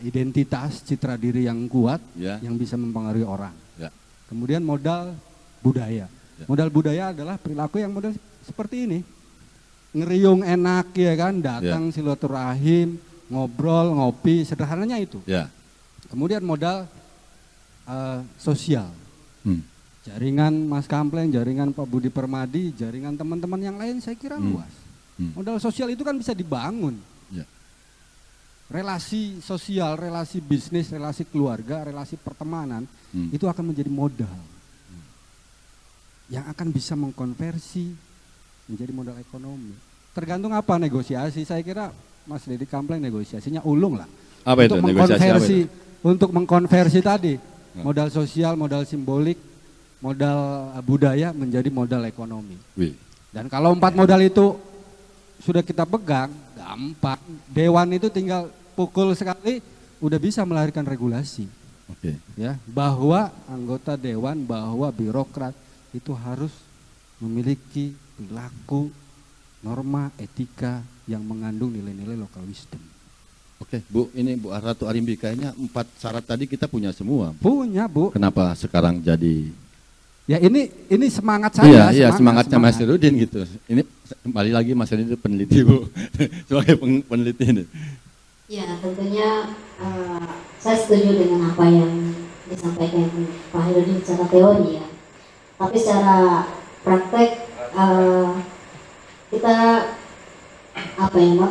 Speaker 2: identitas, citra diri yang kuat, yang bisa mempengaruhi orang.
Speaker 6: Ya.
Speaker 2: Kemudian modal budaya. Ya. Modal budaya adalah perilaku yang modal seperti ini. Ngeriung enak ya kan, datang silaturahim, ngobrol, ngopi, sederhananya itu.
Speaker 6: Ya.
Speaker 2: Kemudian modal sosial. Jaringan Mas Kampleng, jaringan Pak Budi Permadi, jaringan teman-teman yang lain saya kira luas. Modal sosial itu kan bisa dibangun.
Speaker 6: Ya.
Speaker 2: Relasi sosial, relasi bisnis, relasi keluarga, relasi pertemanan, itu akan menjadi modal. Yang akan bisa mengkonversi menjadi modal ekonomi. Tergantung apa negosiasi, saya kira Mas Deddy Kampleng negosiasinya ulung lah.
Speaker 6: Apa itu negosiasi apa itu?
Speaker 2: Untuk mengkonversi tadi, modal sosial, modal simbolik, modal budaya menjadi modal ekonomi. Dan kalau 4 modal itu sudah kita pegang, gampang. Dewan itu tinggal pukul sekali, udah bisa melahirkan regulasi. Ya, bahwa anggota dewan, bahwa birokrat itu harus memiliki perilaku, norma, etika yang mengandung nilai-nilai local wisdom.
Speaker 6: Oke, Bu, ini Bu Ratu Arimbi kayaknya 4 syarat tadi kita punya semua.
Speaker 2: Punya, Bu.
Speaker 6: Kenapa sekarang jadi?
Speaker 2: Ya ini semangat saya.
Speaker 6: Iya, semangatnya Mas Rudin gitu. Ini kembali lagi Mas Rudin itu peneliti, Bu. Sebagai peneliti ini.
Speaker 4: Ya, tentunya saya setuju dengan apa yang disampaikan Pak Herudin secara teori ya. Tapi secara praktek kita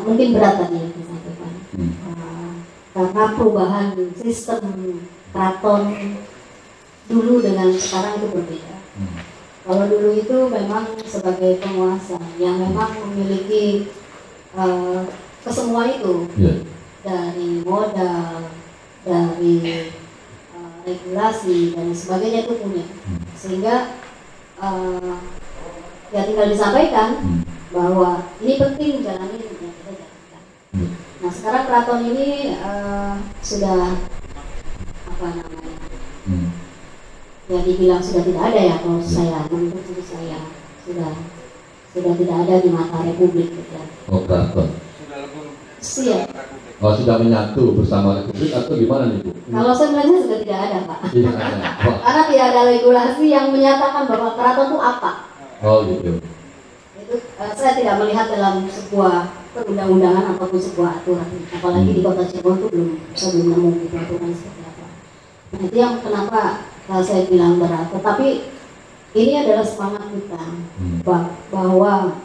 Speaker 4: mungkin berat tadi yang disampaikan. Karena perubahan sistem keraton dulu dengan sekarang itu berbeda. Kalau dulu itu memang sebagai penguasa yang memang memiliki kesemua itu, dari modal, dari regulasi dan sebagainya itu punya, sehingga ya tinggal disampaikan bahwa ini penting jalanin, ya kita jalankan. Nah sekarang keraton ini sudah apa namanya? Ya dibilang sudah tidak ada ya, kalau saya menurut saya sudah tidak ada di mata Republik gitu ya.
Speaker 6: Oh keraton.
Speaker 4: Siap.
Speaker 6: Oh sudah menyatu bersama Republik atau gimana nih Bu?
Speaker 4: Kalau saya melihatnya sudah tidak ada Pak.
Speaker 6: Tidak ada. Oh.
Speaker 4: Karena tidak ada regulasi yang menyatakan bahwa keraton itu apa.
Speaker 6: Oh gitu.
Speaker 4: Itu saya tidak melihat dalam sebuah perundang-undangan ataupun sebuah aturan. Apalagi di Kota Cirebon itu saya belum nemu gitu aturan seperti apa. Nah, itu yang kenapa saya bilang berat. Tetapi ini adalah semangat kita bahwa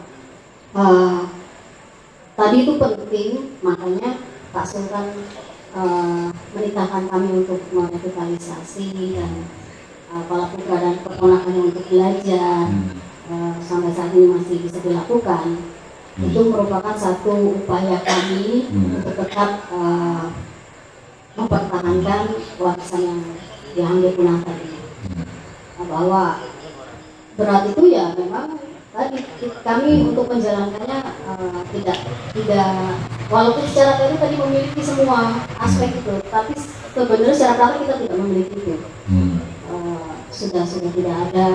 Speaker 4: tadi itu penting, makanya Pak Sultan menikahkan kami untuk merevitalisasi dan para putra dan keponakannya untuk belajar. Sampai saat ini masih bisa dilakukan. Itu merupakan satu upaya kami untuk tetap mempertahankan warisan yang diambil punah tadi. Bahwa berat itu ya memang tadi kami untuk menjalankannya tidak walaupun secara teori tadi memiliki semua aspek itu, tapi sebenarnya secara praktek kita tidak memiliki itu. Sudah tidak ada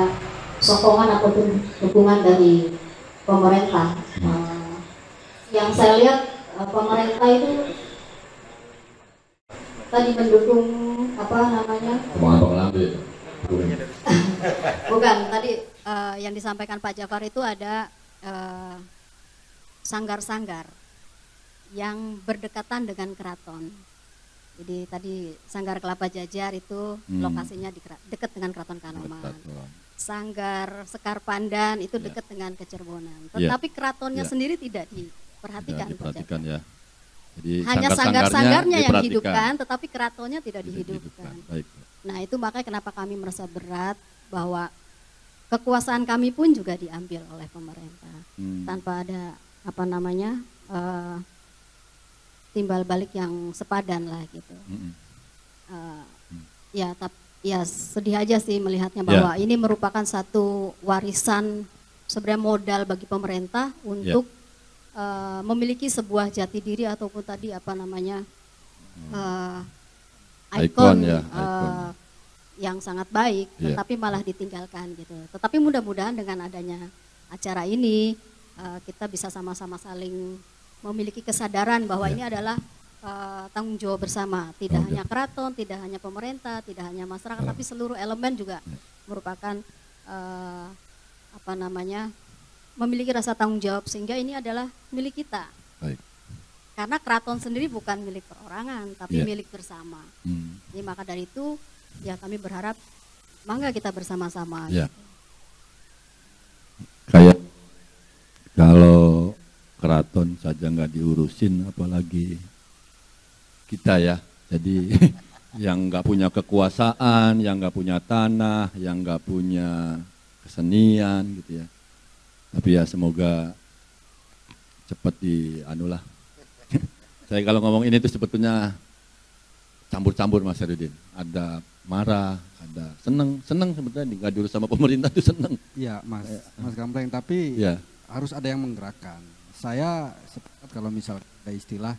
Speaker 4: sokongan ataupun dukungan dari pemerintah. Yang saya lihat pemerintah itu tadi mendukung apa namanya? Bukan, tadi yang disampaikan Pak Jafar itu ada sanggar-sanggar yang berdekatan dengan keraton. Jadi tadi Sanggar Kelapa Jajar itu lokasinya dekat dengan Keraton Kanoman. Sanggar Sekar Pandan itu dekat dengan Kecerbonan. Tetapi keratonnya sendiri tidak diperhatikan.
Speaker 6: Diperhatikan ya. Jadi
Speaker 4: hanya sanggar-sanggarnya yang dihidupkan, tetapi keratonnya tidak dihidupkan.
Speaker 6: Baik.
Speaker 4: Nah itu makanya kenapa kami merasa berat bahwa kekuasaan kami pun juga diambil oleh pemerintah tanpa ada apa namanya timbal balik yang sepadan lah gitu. Ya sedih aja sih melihatnya bahwa ini merupakan satu warisan sebenarnya modal bagi pemerintah untuk memiliki sebuah jati diri ataupun tadi apa namanya ikon yang sangat baik, tetapi malah ditinggalkan gitu. Tetapi mudah-mudahan dengan adanya acara ini kita bisa sama-sama saling memiliki kesadaran bahwa ini adalah tanggung jawab bersama, tidak hanya keraton, tidak hanya pemerintah, tidak hanya masyarakat, tapi seluruh elemen juga merupakan apa namanya memiliki rasa tanggung jawab sehingga ini adalah milik kita.
Speaker 6: Baik.
Speaker 4: Karena keraton sendiri bukan milik perorangan, tapi milik bersama. Jadi maka dari itu ya kami berharap mangga kita bersama-sama.
Speaker 6: Gitu. Kayak kalau keraton saja nggak diurusin, apalagi kita ya. Jadi yang nggak punya kekuasaan, yang nggak punya tanah, yang nggak punya kesenian gitu ya. Tapi ya semoga cepat dianulah. Saya kalau ngomong ini tuh sebetulnya campur-campur Mas Herudin. Ada marah, ada seneng sebetulnya nggak diurus sama pemerintah tuh seneng.
Speaker 2: Iya Mas Gampleng, tapi harus ada yang menggerakkan. Saya sepakat kalau misal ada istilah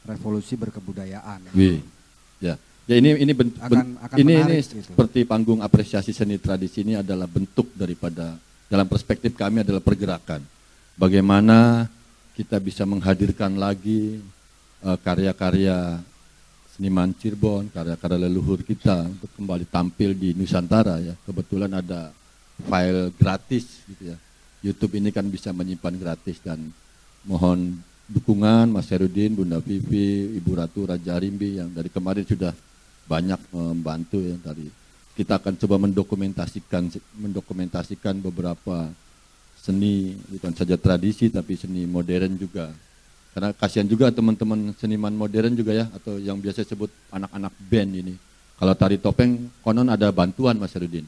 Speaker 2: revolusi berkebudayaan.
Speaker 6: Ya ini
Speaker 2: gitu.
Speaker 6: Seperti panggung apresiasi seni tradisi ini adalah bentuk daripada dalam perspektif kami adalah pergerakan. Bagaimana kita bisa menghadirkan lagi karya-karya seniman Cirebon, karya-karya leluhur kita untuk kembali tampil di Nusantara ya. Kebetulan ada file gratis gitu ya. YouTube ini kan bisa menyimpan gratis dan mohon dukungan Mas Herudin, Bunda Vivi, Ibu Ratu, Raja Arimbi yang dari kemarin sudah banyak membantu ya tadi. Kita akan coba mendokumentasikan beberapa seni bukan saja tradisi tapi seni modern juga. Karena kasihan juga teman-teman seniman modern juga ya, atau yang biasa sebut anak-anak band ini. Kalau tari topeng konon ada bantuan Mas Herudin.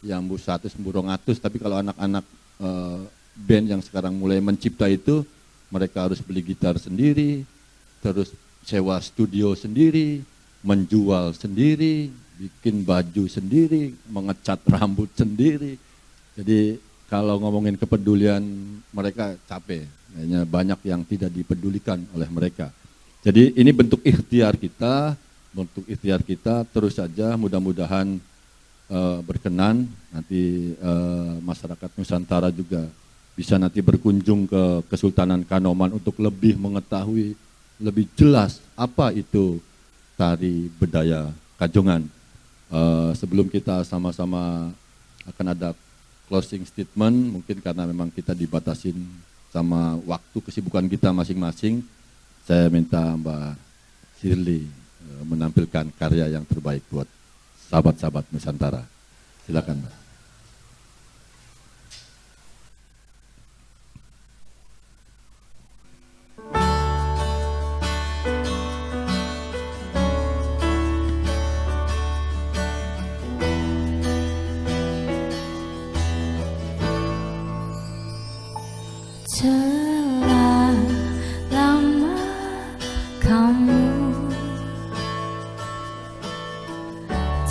Speaker 6: yang Bu 100 Bu 200, tapi kalau anak-anak band yang sekarang mulai mencipta itu, mereka harus beli gitar sendiri, terus sewa studio sendiri, menjual sendiri, bikin baju sendiri, mengecat rambut sendiri. Jadi kalau ngomongin kepedulian mereka capek, kayaknya banyak yang tidak dipedulikan oleh mereka. Jadi ini bentuk ikhtiar kita, terus saja mudah-mudahan berkenan nanti masyarakat Nusantara juga bisa nanti berkunjung ke Kesultanan Kanoman untuk lebih mengetahui lebih jelas apa itu tari bedaya Kajongan. Sebelum kita sama-sama akan ada closing statement, mungkin karena memang kita dibatasin sama waktu kesibukan kita masing-masing, saya minta Mbak Shirley menampilkan karya yang terbaik buat sahabat-sahabat Nusantara. Silakan, Mbak.
Speaker 1: Telah lama kamu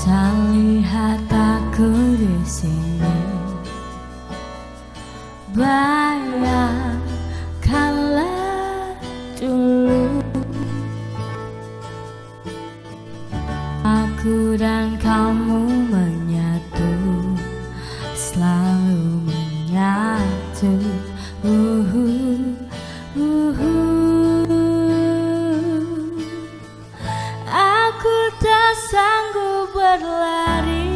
Speaker 1: tak lihat aku di sini. Bayangkanlah dulu aku dan kamu menyatu, selalu menyatu. Aku tak sanggup berlari,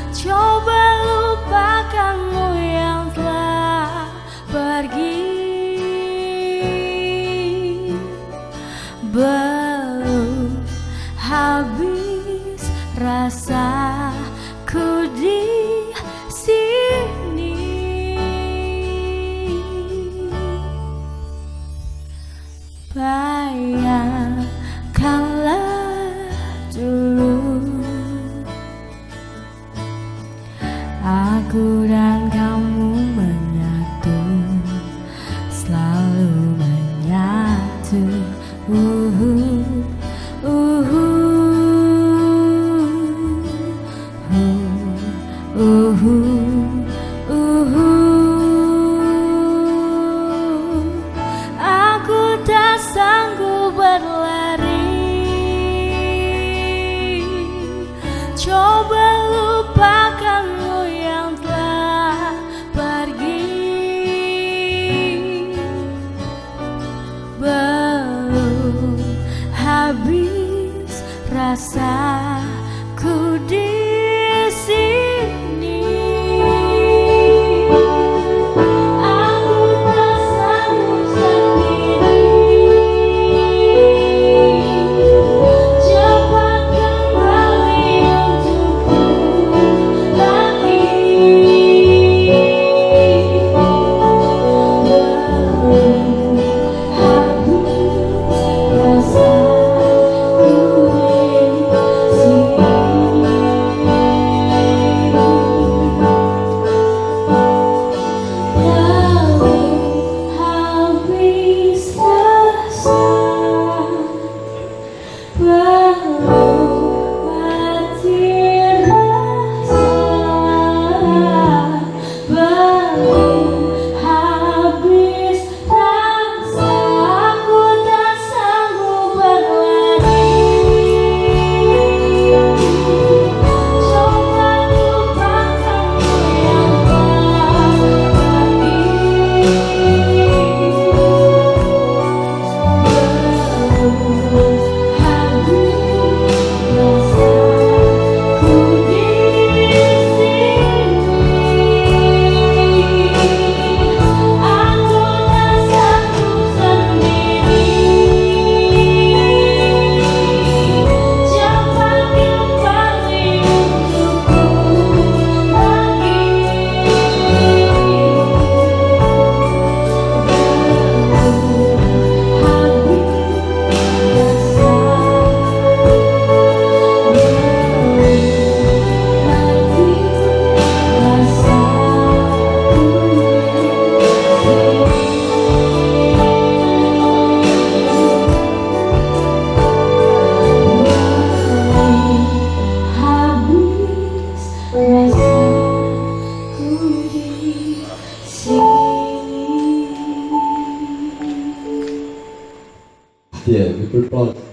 Speaker 1: coba lupakanmu yang telah pergi. Belum habis rasaku di sini. Bayangkanlah dulu aku dan kamu menyatu, selalu menyatu. Aku tak sanggup berlari, coba lupakanmu yang telah pergi. Belum habis rasaku di sini.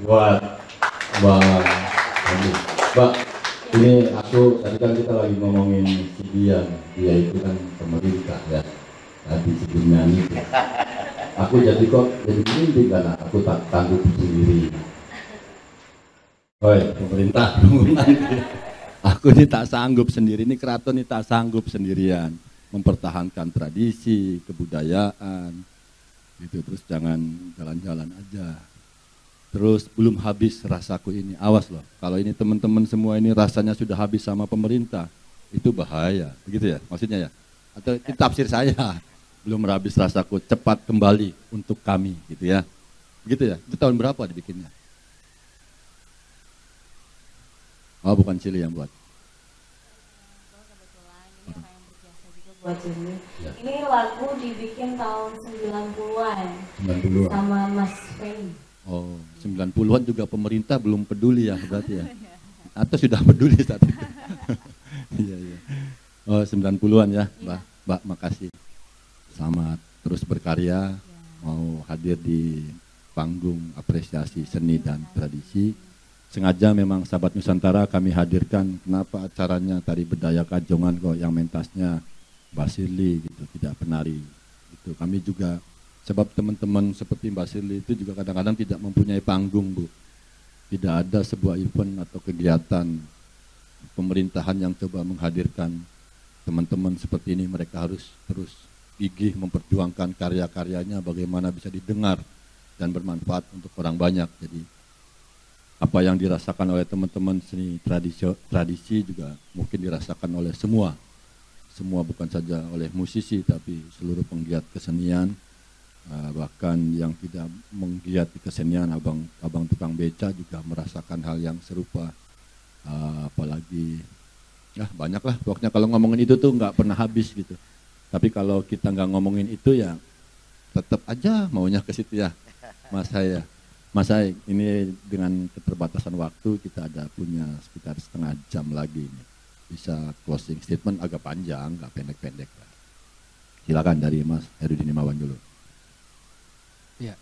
Speaker 6: buat Mbak Andi. Mbak, ini aku tadi kan kita lagi ngomongin si dia itu kan pemerintah ya. Tadi sebelumnya itu. Aku jadi mimpi karena aku tak tangguh sendiri. Oi, pemerintah aku ini tak sanggup sendiri, ini keraton ini tak sanggup sendirian mempertahankan tradisi, kebudayaan, gitu. Terus jangan jalan-jalan aja. Terus belum habis rasaku ini, awas loh. Kalau ini teman-teman semua ini rasanya sudah habis sama pemerintah, itu bahaya, begitu ya? Maksudnya ya? Atau itu tafsir saya, belum habis rasaku, cepat kembali untuk kami, gitu ya? Begitu ya? Itu tahun berapa dibikinnya? Oh, bukan Cili yang buat.
Speaker 1: Buat ini. Ya. Ini lagu dibikin tahun 90-an.
Speaker 6: 90-an.
Speaker 1: Sama Mas Fei.
Speaker 6: Oh, 90-an juga pemerintah belum peduli ya berarti ya. Atau sudah peduli saat itu. Iya, iya. Oh, 90-an ya, Mbak. Mbak, makasih. Selamat terus berkarya. Mau hadir di panggung apresiasi seni dan tradisi. Sengaja memang sahabat Nusantara kami hadirkan, kenapa acaranya tari bedaya Kajongan kok yang mentasnya Mbak Sirly gitu, tidak penari gitu. Kami juga sebab teman-teman seperti Mbak Sirly itu juga kadang-kadang tidak mempunyai panggung, Bu. Tidak ada sebuah event atau kegiatan pemerintahan yang coba menghadirkan teman-teman seperti ini. Mereka harus terus gigih memperjuangkan karya-karyanya bagaimana bisa didengar dan bermanfaat untuk orang banyak. Jadi apa yang dirasakan oleh teman-teman seni tradisi juga mungkin dirasakan oleh semua bukan saja oleh musisi tapi seluruh penggiat kesenian, bahkan yang tidak menggiat di kesenian, abang tukang beca juga merasakan hal yang serupa, apalagi ya banyaklah pokoknya kalau ngomongin itu tuh nggak pernah habis gitu. Tapi kalau kita nggak ngomongin itu ya tetap aja maunya ke situ ya, Mas Hai, ini dengan keterbatasan waktu kita ada punya sekitar setengah jam lagi ini. Bisa closing statement agak panjang, nggak pendek-pendek. Silakan dari Mas Herudin Imawan dulu.
Speaker 2: Ya,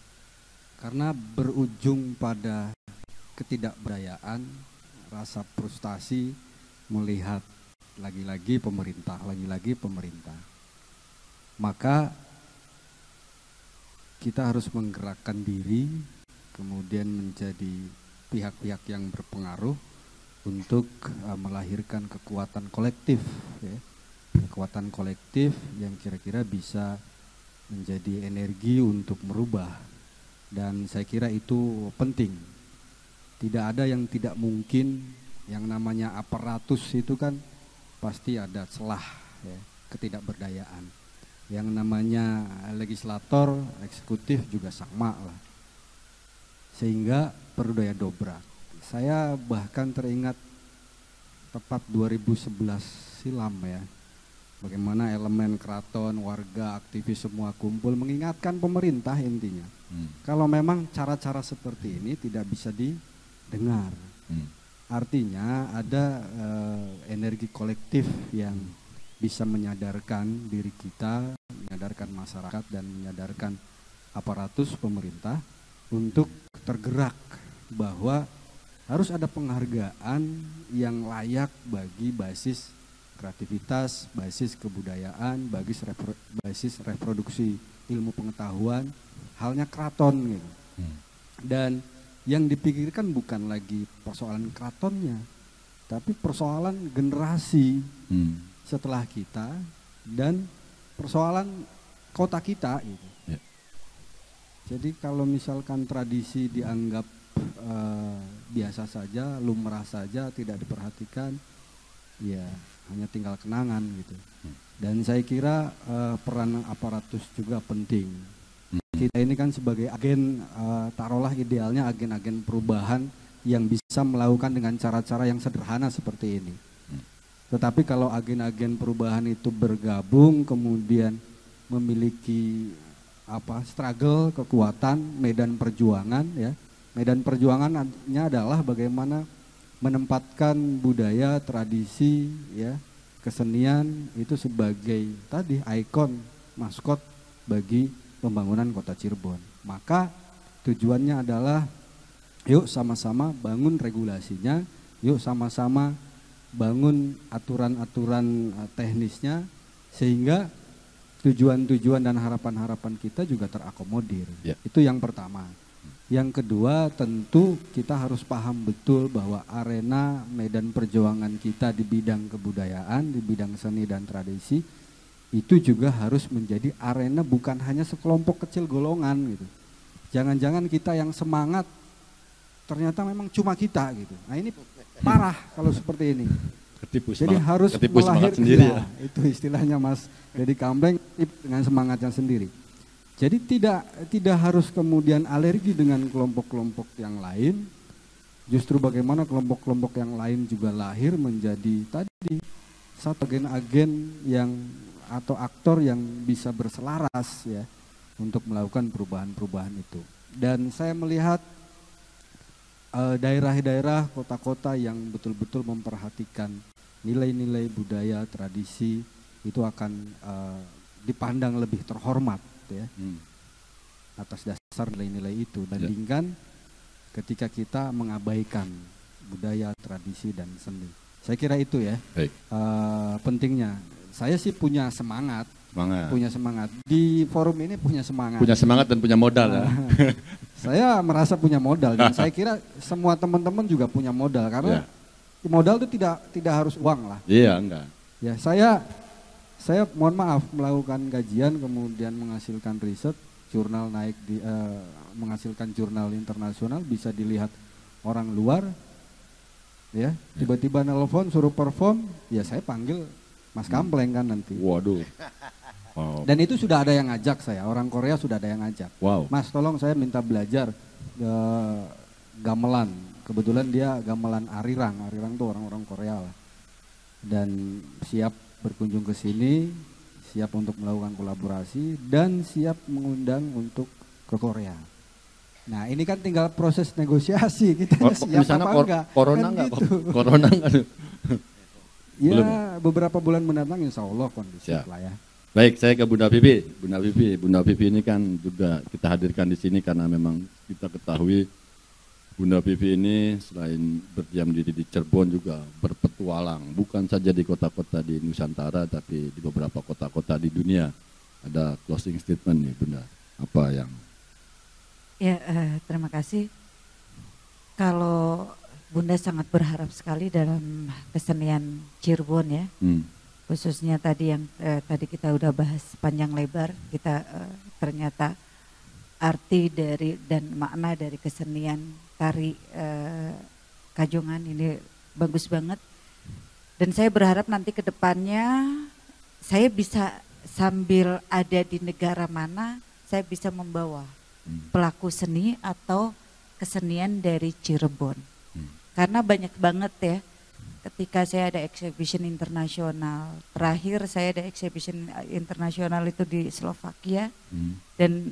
Speaker 2: karena berujung pada ketidakberdayaan, rasa frustasi melihat lagi-lagi pemerintah. Maka kita harus menggerakkan diri, kemudian menjadi pihak-pihak yang berpengaruh untuk melahirkan kekuatan kolektif, ya. Kekuatan kolektif yang kira-kira bisa menjadi energi untuk merubah, dan saya kira itu penting. Tidak ada yang tidak mungkin, yang namanya aparatus itu kan pasti ada celah, ya, ketidakberdayaan. Yang namanya legislator, eksekutif juga sama lah. Sehingga perlu daya dobrak. Saya bahkan teringat tepat 2011 silam ya, bagaimana elemen keraton, warga, aktivis semua kumpul mengingatkan pemerintah intinya. Kalau memang cara-cara seperti ini tidak bisa didengar. Artinya ada energi kolektif yang bisa menyadarkan diri kita, menyadarkan masyarakat dan menyadarkan aparatus pemerintah untuk tergerak bahwa harus ada penghargaan yang layak bagi basis kreativitas, basis kebudayaan, basis reproduksi ilmu pengetahuan, halnya keraton gitu. Dan yang dipikirkan bukan lagi persoalan keratonnya, tapi persoalan generasi setelah kita dan persoalan kota kita gitu. Jadi kalau misalkan tradisi dianggap biasa saja, lumrah saja, tidak diperhatikan, ya hanya tinggal kenangan gitu. Dan saya kira peran aparatus juga penting. Kita ini kan sebagai agen, taruhlah idealnya agen-agen perubahan yang bisa melakukan dengan cara-cara yang sederhana seperti ini. Tetapi kalau agen-agen perubahan itu bergabung, kemudian memiliki struggle, kekuatan, medan perjuangan ya. Medan perjuangannya adalah bagaimana menempatkan budaya, tradisi ya, kesenian itu sebagai tadi ikon, maskot bagi pembangunan kota Cirebon. Maka tujuannya adalah Yuk sama-sama bangun regulasinya, yuk sama-sama bangun aturan-aturan teknisnya sehingga tujuan-tujuan dan harapan-harapan kita juga terakomodir.
Speaker 6: Ya.
Speaker 2: Itu yang pertama. Yang kedua tentu kita harus paham betul bahwa arena medan perjuangan kita di bidang kebudayaan, di bidang seni dan tradisi itu juga harus menjadi arena bukan hanya sekelompok kecil golongan gitu. Jangan-jangan kita yang semangat ternyata memang cuma kita gitu. Nah ini parah kalau seperti ini. Jadi harus melahirkan sendiri ya. Itu istilahnya Mas Dedi Kambleng dengan semangatnya sendiri. Jadi tidak harus kemudian alergi dengan kelompok-kelompok yang lain. Justru bagaimana kelompok-kelompok yang lain juga lahir menjadi tadi satu agen-agen yang atau aktor yang bisa berselaras ya untuk melakukan perubahan-perubahan itu. Dan saya melihat daerah-daerah, kota-kota yang betul-betul memperhatikan nilai-nilai budaya, tradisi itu akan dipandang lebih terhormat ya, atas dasar nilai-nilai itu. Bandingkan ketika kita mengabaikan budaya, tradisi dan seni. Saya kira itu ya pentingnya. Saya sih punya semangat. Punya semangat di forum ini, punya semangat.
Speaker 6: Punya semangat dan punya modal ya.
Speaker 2: Saya merasa punya modal dan saya kira semua teman-teman juga punya modal karena modal itu tidak harus uang lah.
Speaker 6: Iya enggak.
Speaker 2: Ya saya mohon maaf melakukan kajian kemudian menghasilkan riset, jurnal naik di menghasilkan jurnal internasional bisa dilihat orang luar. Ya, tiba-tiba nelpon suruh perform, ya saya panggil Mas Kambleng kan nanti.
Speaker 6: Waduh. Wow.
Speaker 2: Dan itu sudah ada yang ngajak saya, orang Korea sudah ada yang ngajak.
Speaker 6: Wow.
Speaker 2: Mas tolong saya minta belajar gamelan. Kebetulan dia gamelan Arirang tuh orang-orang Korea lah. Dan siap berkunjung ke sini, siap untuk melakukan kolaborasi dan siap mengundang untuk ke Korea. Nah ini kan tinggal proses negosiasi, kita siap apa enggak.
Speaker 6: Corona
Speaker 2: kan
Speaker 6: enggak?
Speaker 2: gitu.
Speaker 6: Corona enggak?
Speaker 2: Ya beberapa bulan mendatang insya Allah kondisi lah ya.
Speaker 6: Baik, saya ke Bunda Pipi. Bunda Pipi ini kan juga kita hadirkan di sini karena memang kita ketahui Bunda Pipi ini selain berdiam diri di Cirebon juga berpetualang, bukan saja di kota-kota di Nusantara tapi di beberapa kota-kota di dunia. Ada closing statement nih Bunda, apa yang?
Speaker 3: Ya, terima kasih. Kalau Bunda sangat berharap sekali dalam kesenian Cirebon ya, khususnya tadi yang tadi kita udah bahas panjang lebar, kita ternyata arti dari dan makna dari kesenian tari Kajongan ini bagus banget. Dan saya berharap nanti ke depannya saya bisa sambil ada di negara mana, saya bisa membawa pelaku seni atau kesenian dari Cirebon. Karena banyak banget ya, ketika saya ada exhibition internasional, terakhir saya ada exhibition internasional itu di Slovakia, dan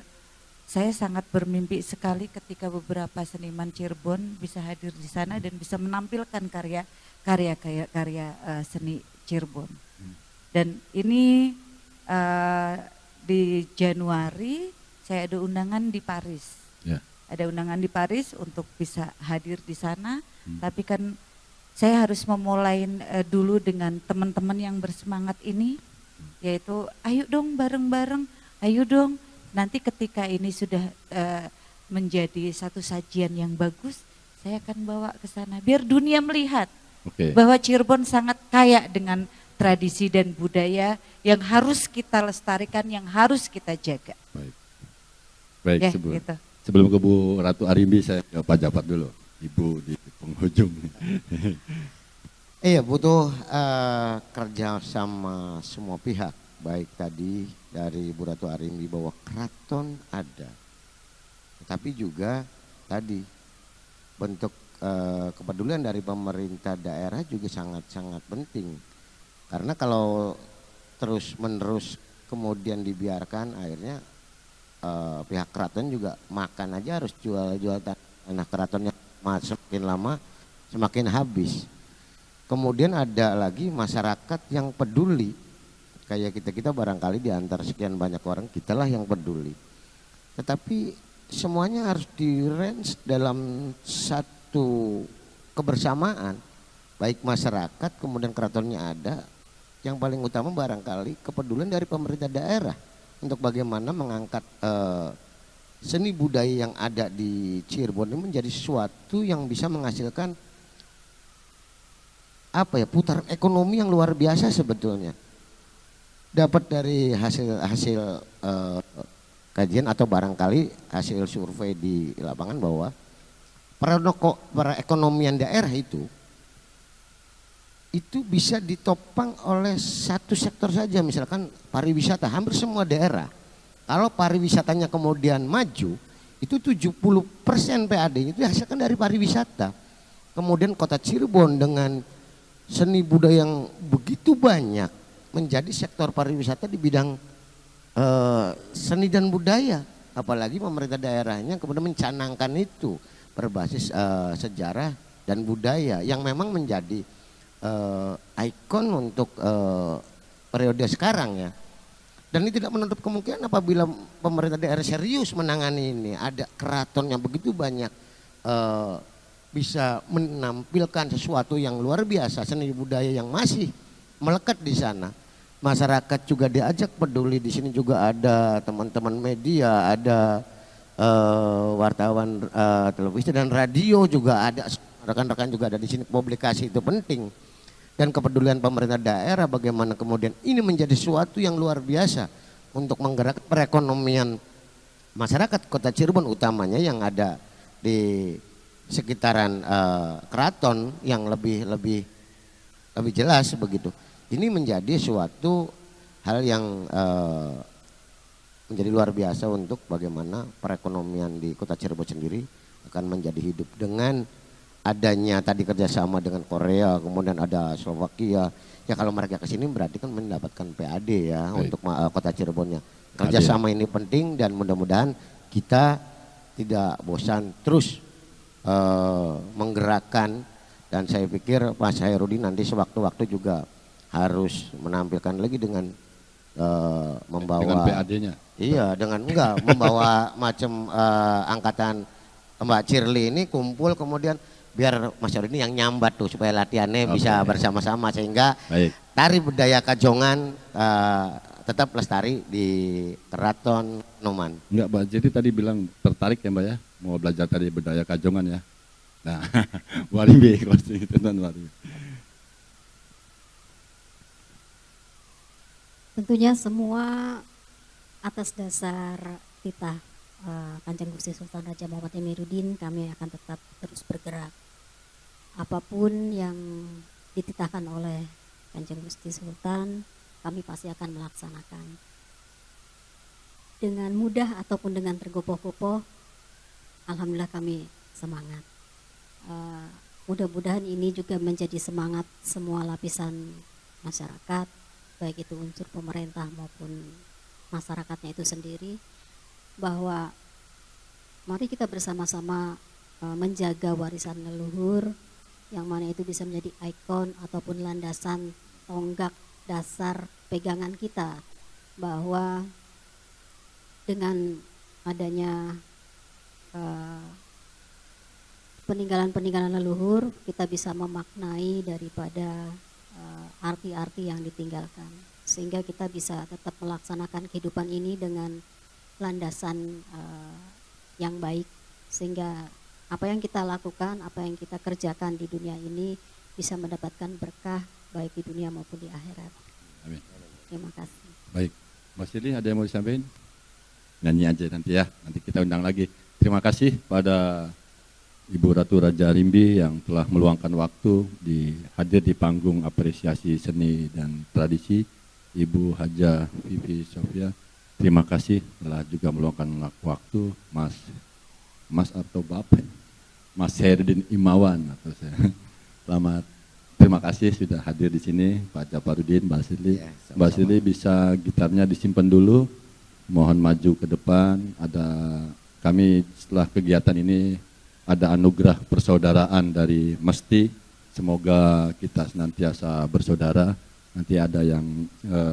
Speaker 3: saya sangat bermimpi sekali ketika beberapa seniman Cirebon bisa hadir di sana dan bisa menampilkan karya seni Cirebon. Dan ini di Januari saya ada undangan di Paris. Ada undangan di Paris untuk bisa hadir di sana, tapi kan saya harus memulai dulu dengan teman-teman yang bersemangat ini, yaitu ayo dong bareng-bareng, ayo dong. Nanti ketika ini sudah menjadi satu sajian yang bagus, saya akan bawa ke sana biar dunia melihat bahwa Cirebon sangat kaya dengan tradisi dan budaya yang harus kita lestarikan, yang harus kita jaga.
Speaker 6: Baik
Speaker 3: ya,
Speaker 6: gitu. Sebelum ke Bu Ratu Arimbi saya ke Pak Japat dulu, Ibu di penghujung.
Speaker 5: Iya, butuh kerja sama semua pihak. Baik tadi dari Bu Ratu Arimbi bahwa keraton ada, tapi juga tadi bentuk kepedulian dari pemerintah daerah juga sangat-sangat penting. Karena kalau terus-menerus kemudian dibiarkan, akhirnya pihak keraton juga makan aja harus jual tanah keratonnya, semakin lama semakin habis. Kemudian ada lagi masyarakat yang peduli. Kayak kita barangkali di antara sekian banyak orang, kitalah yang peduli. Tetapi semuanya harus di-range dalam satu kebersamaan, baik masyarakat kemudian keratonnya ada. Yang paling utama barangkali kepedulian dari pemerintah daerah untuk bagaimana mengangkat seni budaya yang ada di Cirebon ini menjadi sesuatu yang bisa menghasilkan putaran ekonomi yang luar biasa sebetulnya. Dapat dari hasil kajian atau barangkali hasil survei di lapangan bahwa perekonomian daerah itu bisa ditopang oleh satu sektor saja, misalkan pariwisata. Hampir semua daerah kalau pariwisatanya kemudian maju, itu 70% PAD itu dihasilkan dari pariwisata. Kemudian kota Cirebon dengan seni budaya yang begitu banyak menjadi sektor pariwisata di bidang seni dan budaya. Apalagi pemerintah daerahnya kemudian mencanangkan itu berbasis sejarah dan budaya yang memang menjadi ikon untuk periode sekarang ya. Dan ini tidak menutup kemungkinan apabila pemerintah daerah serius menangani ini, ada keraton yang begitu banyak bisa menampilkan sesuatu yang luar biasa, seni budaya yang masih melekat di sana. Masyarakat juga diajak peduli, di sini juga ada teman-teman media, ada wartawan televisi dan radio juga ada, rekan-rekan juga ada di sini. Publikasi itu penting. Dan kepedulian pemerintah daerah bagaimana kemudian ini menjadi sesuatu yang luar biasa untuk menggerakkan perekonomian masyarakat kota Cirebon, utamanya yang ada di sekitaran keraton yang lebih jelas begitu. Ini menjadi suatu hal yang menjadi luar biasa untuk bagaimana perekonomian di kota Cirebon sendiri akan menjadi hidup dengan adanya tadi kerjasama dengan Korea, kemudian ada Slovakia. Ya kalau mereka ke sini berarti kan mendapatkan PAD ya. Baik. Untuk kota Cirebonnya. Kerjasama ini penting dan mudah-mudahan kita tidak bosan terus menggerakkan, dan saya pikir Mas Hairudin nanti sewaktu-waktu juga harus menampilkan lagi dengan membawa
Speaker 6: dengan PAD-nya.
Speaker 5: Iya, dengan membawa macam angkatan Mbak Cirli ini kumpul, kemudian biar Mas Hairudin yang nyambat tuh supaya latihannya bisa bersama-sama sehingga tari budaya Kajongan tetap lestari di Keraton Noman.
Speaker 6: Enggak, Mbak jadi tadi bilang tertarik ya Mbak ya, mau belajar tari budaya Kajongan ya. Nah, Warimbe tentang Warimbe.
Speaker 4: Tentunya semua atas dasar titah Kanjeng Gusti Sultan Raja Muhammad Emiruddin, kami akan tetap terus bergerak. Apapun yang dititahkan oleh Kanjeng Gusti Sultan, kami pasti akan melaksanakan. Dengan mudah ataupun dengan tergopoh-gopoh, alhamdulillah kami semangat. Mudah-mudahan ini juga menjadi semangat semua lapisan masyarakat, baik itu unsur pemerintah maupun masyarakatnya itu sendiri, bahwa mari kita bersama-sama menjaga warisan leluhur, yang mana itu bisa menjadi ikon ataupun landasan tonggak dasar pegangan kita, bahwa dengan adanya peninggalan-peninggalan leluhur kita bisa memaknai daripada arti-arti yang ditinggalkan, sehingga kita bisa tetap melaksanakan kehidupan ini dengan landasan yang baik, sehingga apa yang kita lakukan, apa yang kita kerjakan di dunia ini bisa mendapatkan berkah baik di dunia maupun di akhirat.
Speaker 6: Amin.
Speaker 4: Terima kasih.
Speaker 6: Baik, Mas Yili ada yang mau disampaikan? Nyanyi aja nanti ya, nanti kita undang lagi. Terima kasih pada Ibu Ratu Raja Rimbi yang telah meluangkan waktu hadir di panggung apresiasi seni dan tradisi. Ibu Haja Vivi Sofia, terima kasih telah juga meluangkan waktu. Mas atau Bapak, Mas Hairudin Imawan atau saya. Selamat, terima kasih sudah hadir di sini, Pak Jafarudin, Mbak Sili. Ya, Mbak Sili bisa gitarnya disimpan dulu, mohon maju ke depan. Ada kami setelah kegiatan ini ada anugerah persaudaraan dari Mesti. Semoga kita senantiasa bersaudara. Nanti ada yang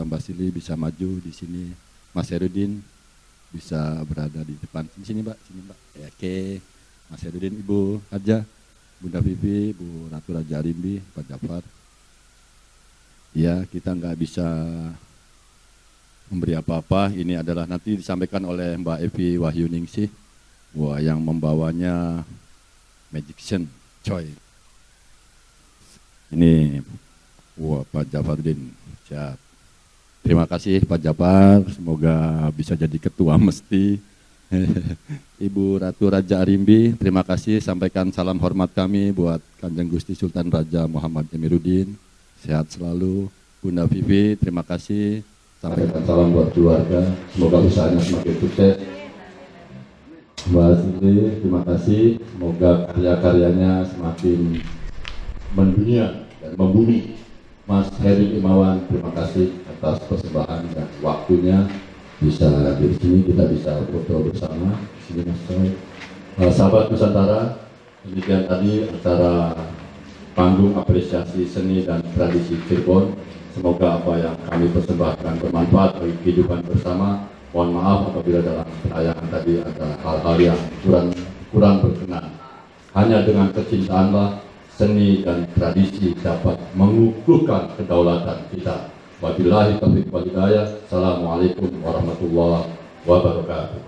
Speaker 6: Mbak Sili bisa maju di sini, Mas Hairudin, bisa berada di depan. Sini Mbak, sini Mbak. Ya, oke, Mas Herudin, Ibu Haja, Bunda Vivi, Bu Ratu Raja Arimbi, Pak Jafar. Ya, kita nggak bisa memberi apa-apa. Ini adalah nanti disampaikan oleh Mbak Evi Wahyuningsih, wah, yang membawanya Magician Choi. Ini wah, Pak Jafaruddin. Siap. Terima kasih Pak Jafar, semoga bisa jadi ketua mesti. Ibu Ratu Raja Arimbi, terima kasih, sampaikan salam hormat kami buat Kanjeng Gusti Sultan Raja Muhammad Emiruddin. Sehat selalu. Bunda Vivi, terima kasih. Sampaikan salam buat keluarga, semoga usahanya semakin sukses. Mbak Siti, terima kasih, semoga karya-karyanya semakin mendunia dan membumi. Mas Heri Imawan, terima kasih atas persembahan dan waktunya bisa hadir di sini, kita bisa foto bersama. Sini Mas Choi. Sahabat Nusantara, demikian tadi acara panggung apresiasi seni dan tradisi Cirebon. Semoga apa yang kami persembahkan bermanfaat bagi kehidupan bersama. Mohon maaf apabila dalam penayangan tadi ada hal-hal yang kurang berkenan. Hanya dengan kecintaanlah seni dan tradisi dapat mengukuhkan kedaulatan kita. Wabillahi taufiq wal hidayah. Assalamualaikum warahmatullahi wabarakatuh.